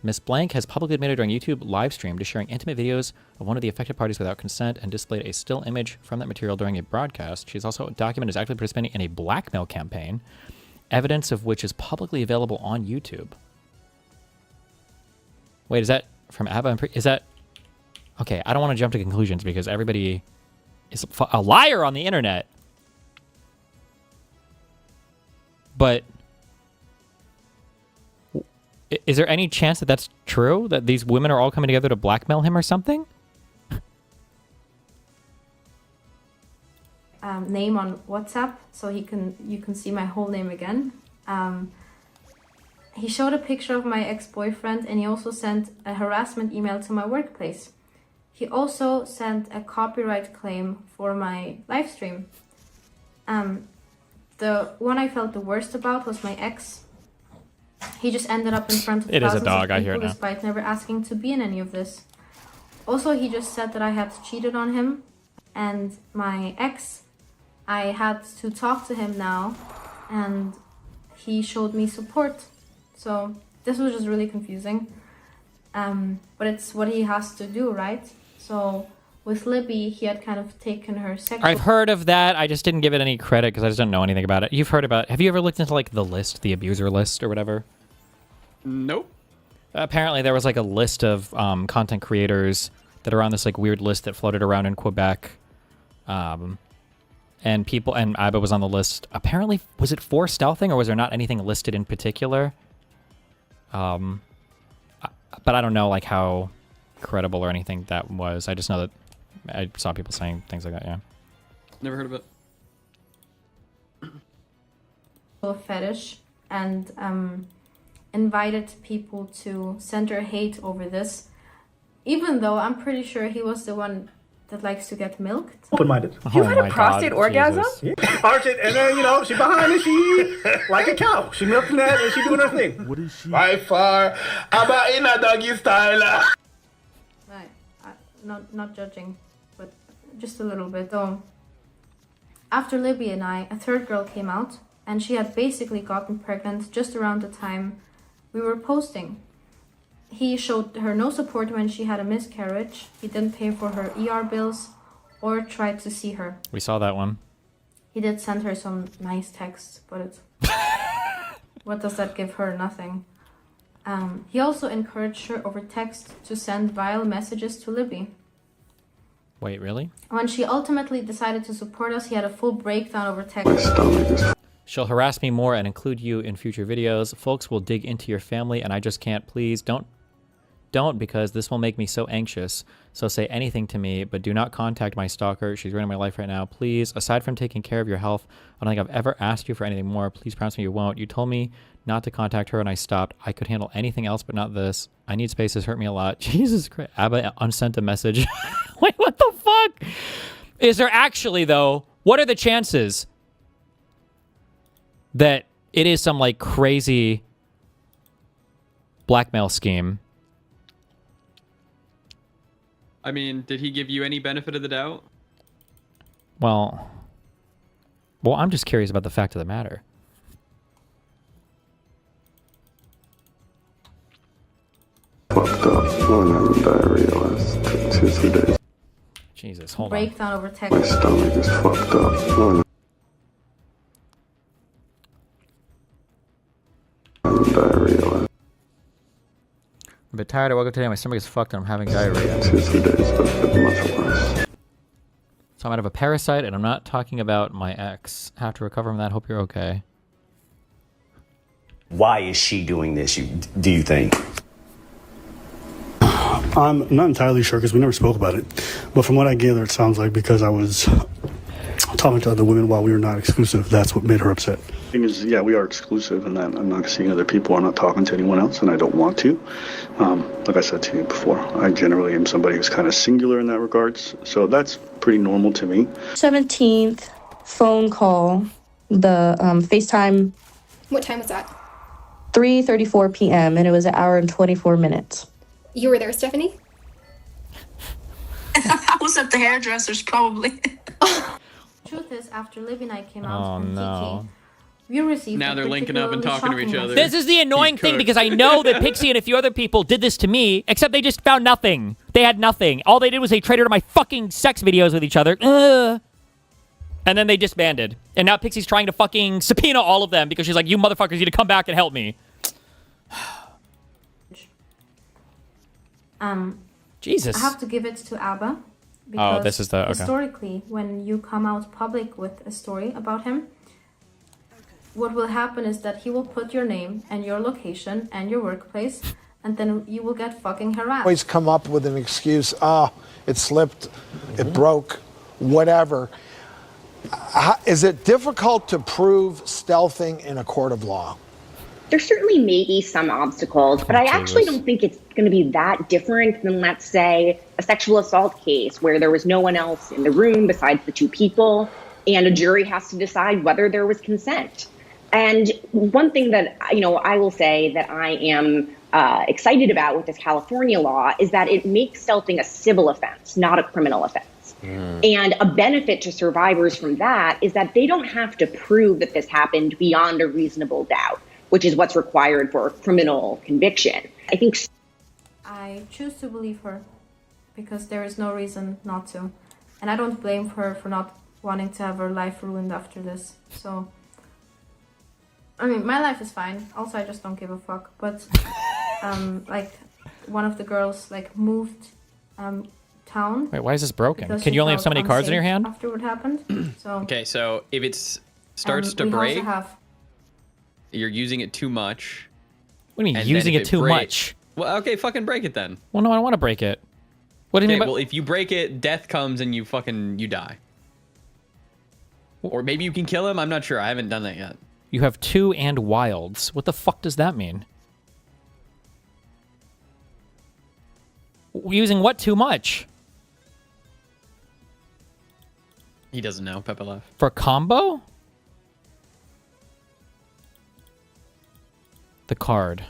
Miss Blank has publicly admitted during YouTube live stream to sharing intimate videos of one of the affected parties without consent and displayed a still image from that material during a broadcast. She's also documented as actively participating in a blackmail campaign, evidence of which is publicly available on YouTube. Wait, is that from Abba? Is that... Okay, I don't want to jump to conclusions because everybody is a liar on the internet. But... Is there any chance that that's true? That these women are all coming together to blackmail him or something? Name on WhatsApp, so you can see my whole name again. He showed a picture of my ex-boyfriend, and he also sent a harassment email to my workplace. He also sent a copyright claim for my live stream. The one I felt the worst about was my ex. He just ended up in front of It is a thousands dog, of I hear people it now. despite never asking to be in any of this. Also, he just said that I had cheated on him, and my ex, I had to talk to him now, and he showed me support. So this was just really confusing. But it's what he has to do, right? So with Libby, he had kind of taken her sexual... I've heard of that. I just didn't give it any credit because I just don't know anything about it. You've heard about... Have you ever looked into like the list, the abuser list or whatever? Nope. Apparently there was like a list of content creators that are on this like weird list that floated around in Quebec. And people... And Abba was on the list. Apparently, was it for stealthing or was there not anything listed in particular? But I don't know like how credible or anything that was. I just know that I saw people saying things like that, yeah. Never heard of it. A fetish, and invited people to send her hate over this, even though I'm pretty sure he was the one that likes to get milked. Open-minded. You had a prostate orgasm? Yeah. Arch it, and then, she behind and she like a cow. She milking that and she doing her thing. What is she? By far, I'm in a doggy style. Right. Not judging, but just a little bit. So After Libby and I, a third girl came out, and she had basically gotten pregnant just around the time we were posting. He showed her no support when she had a miscarriage. He didn't pay for her ER bills or tried to see her. We saw that one. He did send her some nice texts, but it's... what does that give her? Nothing. He also encouraged her over text to send vile messages to Libby. Wait, really? When she ultimately decided to support us, he had a full breakdown over text. She'll harass me more and include you in future videos. Folks will dig into your family, and I just can't. Please don't, because this will make me so anxious. So say anything to me, but do not contact my stalker. She's ruining my life right now. Please, aside from taking care of your health, I don't think I've ever asked you for anything more. Please promise me you won't. You told me not to contact her, and I stopped. I could handle anything else, but not this. I need space. This hurt me a lot. Jesus Christ. Abba unsent a message. Wait, what the fuck? Is there actually, though, what are the chances that it is some, like, crazy blackmail scheme? I mean, did he give you any benefit of the doubt? Well, I'm just curious about the fact of the matter. Fucked up. I'm having diarrhea last 2 days. Jesus, hold on. Breakdown over text. My stomach is fucked up. I'm having diarrhea last. I'm a bit tired. I woke up today. My stomach is fucked and I'm having diarrhea. 2 days, but it's been much worse. So I'm out of a parasite, and I'm not talking about my ex. Have to recover from that. Hope you're okay. Why is she doing this, do you think? I'm not entirely sure because we never spoke about it. But from what I gather, it sounds like because I was talking to other women while we were not exclusive, that's what made her upset. The thing is, yeah, we are exclusive in that I'm not seeing other people. I'm not talking to anyone else, and I don't want to. Like I said to you before, I generally am somebody who's kind of singular in that regards. So that's pretty normal to me. 17th, phone call, the FaceTime. What time was that? 3:34 p.m. and it was 1 hour and 24 minutes. You were there, Stephanie? I was at the hairdresser's, probably. Truth is, after Libby and I came Oh, out on no. Kiki, we received Now a they're linking up and particularly talking to each shocking other. message. This is the annoying thing, because I know that Pixie and a few other people did this to me, except they just found nothing. They had nothing. All they did was they traded my fucking sex videos with each other. And then they disbanded. And now Pixie's trying to fucking subpoena all of them because she's like, you motherfuckers need to come back and help me. Jesus. I have to give it to ABBA. Because this is the... Okay. historically, when you come out public with a story about him, what will happen is that he will put your name and your location and your workplace, and then you will get fucking harassed. Always come up with an excuse. Oh, it slipped, it broke, whatever. Is it difficult to prove stealthing in a court of law? There certainly may be some obstacles, but I actually don't think it's going to be that different than, let's say, a sexual assault case where there was no one else in the room besides the two people, and a jury has to decide whether there was consent. And one thing that, I will say that I am excited about with this California law is that it makes stealthing a civil offense, not a criminal offense. And a benefit to survivors from that is that they don't have to prove that this happened beyond a reasonable doubt, which is what's required for a criminal conviction. I choose to believe her because there is no reason not to. And I don't blame her for not wanting to have her life ruined after this. So, I mean, my life is fine. Also, I just don't give a fuck. But, like, one of the girls, like, moved town. Wait, why is this broken? because Can she you only have so felt many cards in your unsafe hand? After what happened. So, Okay, so if it starts to we break, also have you're using it too much. What do you mean, and using then it if too break- much? Well, okay, fucking break it then. Well, no, I don't want to break it. What do you Okay, mean by... well, if you break it, death comes and you die. Or maybe you can kill him. I'm not sure. I haven't done that yet. You have 2 and wilds. What the fuck does that mean? Using what too much? He doesn't know. Peppa left. For combo? The card.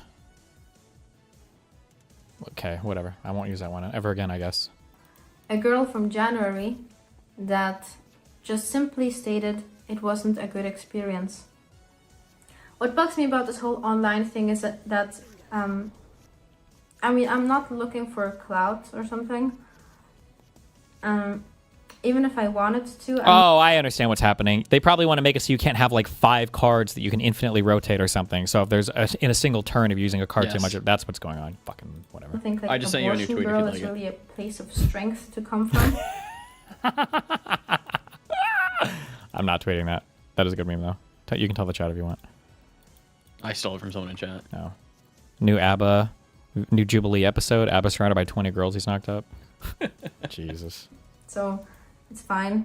Okay, whatever. I won't use that one ever again, I guess. a girl from January that just simply stated it wasn't a good experience. What bugs me about this whole online thing is that I mean, I'm not looking for clout or something. Even if I wanted to. I understand what's happening. They probably want to make it so you can't have like 5 cards that you can infinitely rotate or something. So if there's in a single turn of using a card too much, that's what's going on. Fucking whatever. I think like I just sent you a new abortion tweet if girl you'd is like it. really a place of strength to come from. I'm not tweeting that. That is a good meme though. You can tell the chat if you want. I stole it from someone in chat. No. New ABBA, new Jubilee episode. ABBA surrounded by 20 girls he's knocked up. Jesus. So it's fine.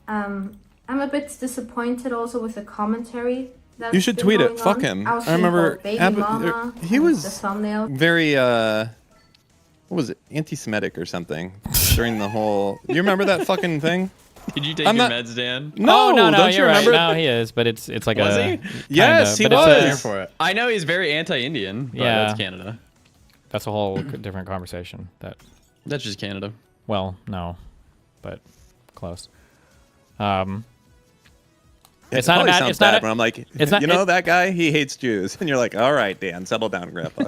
I'm a bit disappointed also with the commentary. That's You should been tweet it. going Fuck on. him. was I remember Baby ABBA, Mama, he and was the thumbnail. very what was it, anti-Semitic or something during the whole. You remember that fucking thing? Did you take I'm your not- meds, Dan? No, no, don't you you're remember? right. No, he is, but it's like Was a. he? Yes, he but it's was. Here for it. I know he's very anti-Indian, but Yeah. that's Canada. That's a whole different conversation. That's just Canada. Well, no, but close. It It's not a probably bad. sounds It's not. bad A, when I'm like, it's not. you know that guy? He hates Jews, and you're like, all right, Dan, settle down, Grandpa.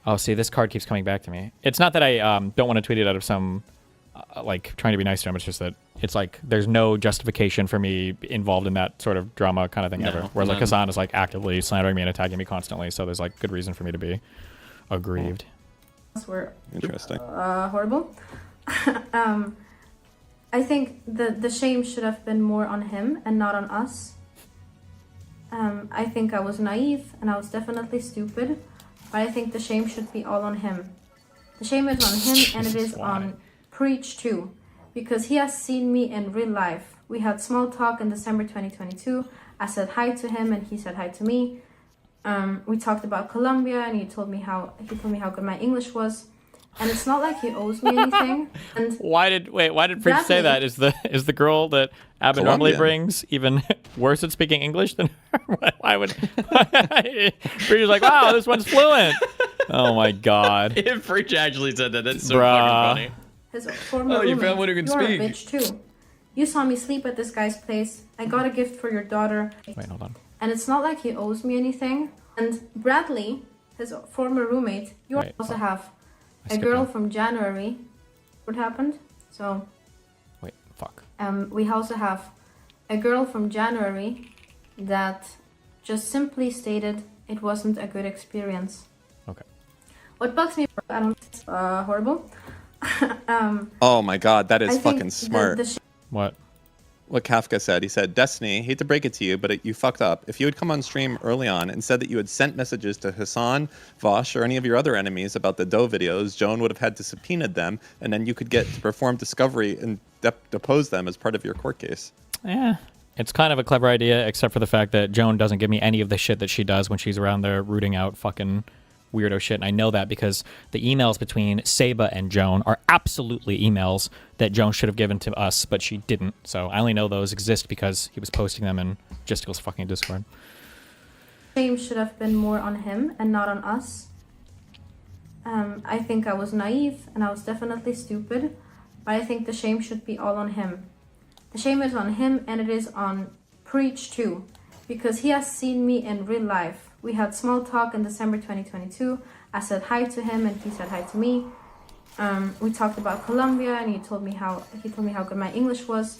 Oh, see, this card keeps coming back to me. It's not that I don't want to tweet it out of some like trying to be nice to him. It's just that it's like there's no justification for me involved in that sort of drama kind of thing ever. Whereas like Hassan is like actively slandering me and attacking me constantly, so there's like good reason for me to be aggrieved. Were Interesting. Horrible. I think the shame should have been more on him and not on us. I think I was naive and I was definitely stupid, but I think the shame should be all on him. The shame is on him and it is on Preach too, because he has seen me in real life. We had small talk in December 2022. I said hi to him and he said hi to me. We talked about Colombia and he told me how good my English was. And it's not like he owes me anything. And Why did Preach say that? Is the girl that Abba normally Colombian. brings even worse at speaking English than her? Why would Preach is like, wow, this one's fluent. Oh my god. If Preach actually said that, that's so Bruh. fucking funny. his former You roommate, found one who can you're speak. a bitch too. You saw me sleep at this guy's place. I got a gift for your daughter. Wait, hold on. And it's not like he owes me anything. And Bradley, his former roommate, you Wait, also have a skipped girl one. from January. What happened? So Wait, fuck. we also have a girl from January that just simply stated it wasn't a good experience. Okay. What bugs me, I don't, horrible. Oh my god, that I is think fucking smart. What? What Kafka said. He said, Destiny, hate to break it to you, but you fucked up. If you had come on stream early on and said that you had sent messages to Hassan, Vosh, or any of your other enemies about the Doe videos, Joan would have had to subpoena them, and then you could get to perform discovery and depose them as part of your court case. Yeah. It's kind of a clever idea, except for the fact that Joan doesn't give me any of the shit that she does when she's around there rooting out fucking weirdo shit. And I know that because the emails between Saba and Joan are absolutely emails that Joan should have given to us, but she didn't. So I only know those exist because he was posting them in Justicle's fucking Discord. Shame should have been more on him and not on us. I think I was naive and I was definitely stupid, but I think the shame should be all on him. The shame is on him and it is on Preach too, because he has seen me in real life. We had small talk in December 2022. I said hi to him and he said hi to me. We talked about Colombia and he told me how good my English was.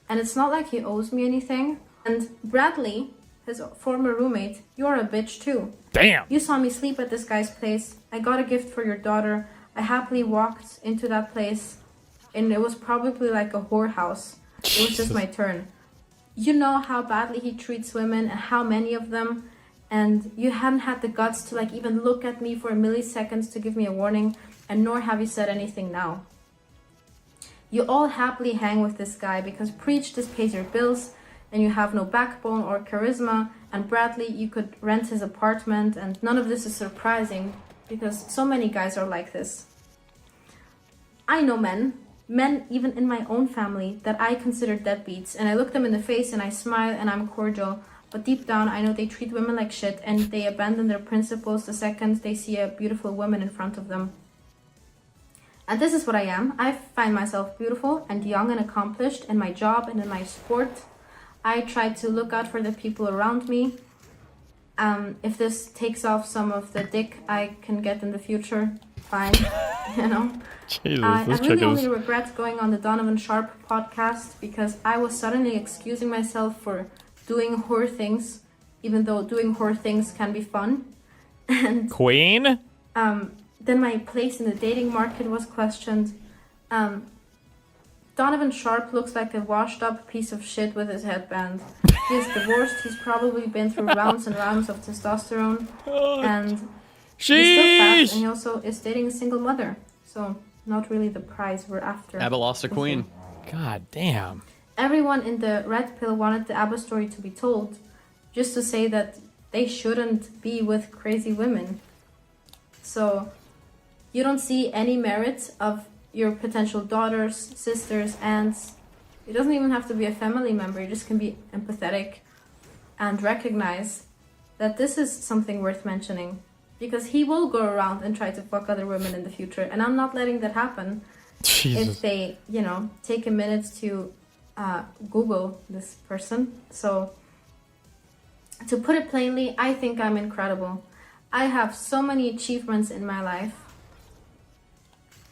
And it's not like he owes me anything. And Bradley, his former roommate, you're a bitch too. Damn. You saw me sleep at this guy's place. I got a gift for your daughter. I happily walked into that place and it was probably like a whorehouse. It was just my turn. You know how badly he treats women and how many of them, and you hadn't had the guts to like even look at me for a milliseconds to give me a warning, and nor have you said anything now. You all happily hang with this guy because Preach just pays your bills and you have no backbone or charisma, and Bradley, you could rent his apartment, and none of this is surprising because so many guys are like this. I know men even in my own family that I consider deadbeats, and I look them in the face and I smile and I'm cordial, but deep down I know they treat women like shit and they abandon their principles the second they see a beautiful woman in front of them. And this is what I am. I find myself beautiful and young and accomplished in my job and in my sport. I try to look out for the people around me. If this takes off some of the dick I can get in the future, fine, you know. Jesus, I this really chick only is... regret going on the Donovan Sharp podcast because I was suddenly excusing myself for doing whore things, even though doing whore things can be fun. And Queen? then my place in the dating market was questioned. Donovan Sharp looks like a washed up piece of shit with his headband. He is divorced, he's probably been through rounds and rounds of testosterone, and he's still fat, and he also is dating a single mother. So, not really the prize we're after. Abba lost a queen. God damn. Everyone in the red pill wanted the Abba story to be told, just to say that they shouldn't be with crazy women. So, you don't see any merit of your potential daughters, sisters, aunts. It doesn't even have to be a family member. You just can be empathetic and recognize that this is something worth mentioning. Because he will go around and try to fuck other women in the future. And I'm not letting that happen. Jesus. If they, you know, take a minute to Google this person. So, to put it plainly, I think I'm incredible. I have so many achievements in my life.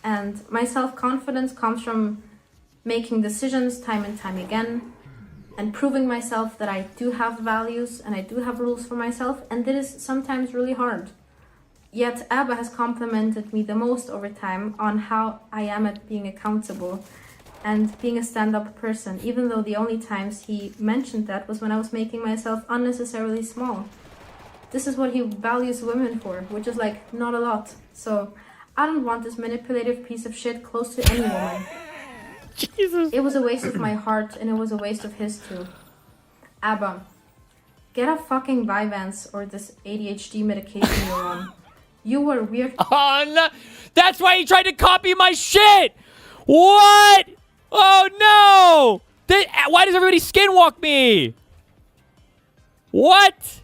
And my self-confidence comes from making decisions time and time again and proving myself that I do have values and I do have rules for myself, and that is sometimes really hard. Yet Abba has complimented me the most over time on how I am at being accountable and being a stand-up person, even though the only times he mentioned that was when I was making myself unnecessarily small. This is what he values women for, which is like not a lot. So I don't want this manipulative piece of shit close to any woman. Jesus. It was a waste of my heart, and it was a waste of his too. Abba, get a fucking Vyvanse or this ADHD medication you're on. You were weird. Oh, no. That's why he tried to copy my shit! What? Oh, no! Why does everybody skinwalk me? What?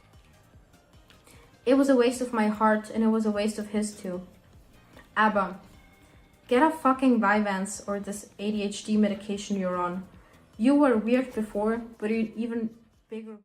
It was a waste of my heart, and it was a waste of his too. Abba, get a fucking Vyvanse or this ADHD medication you're on. You were weird before, but you're even bigger.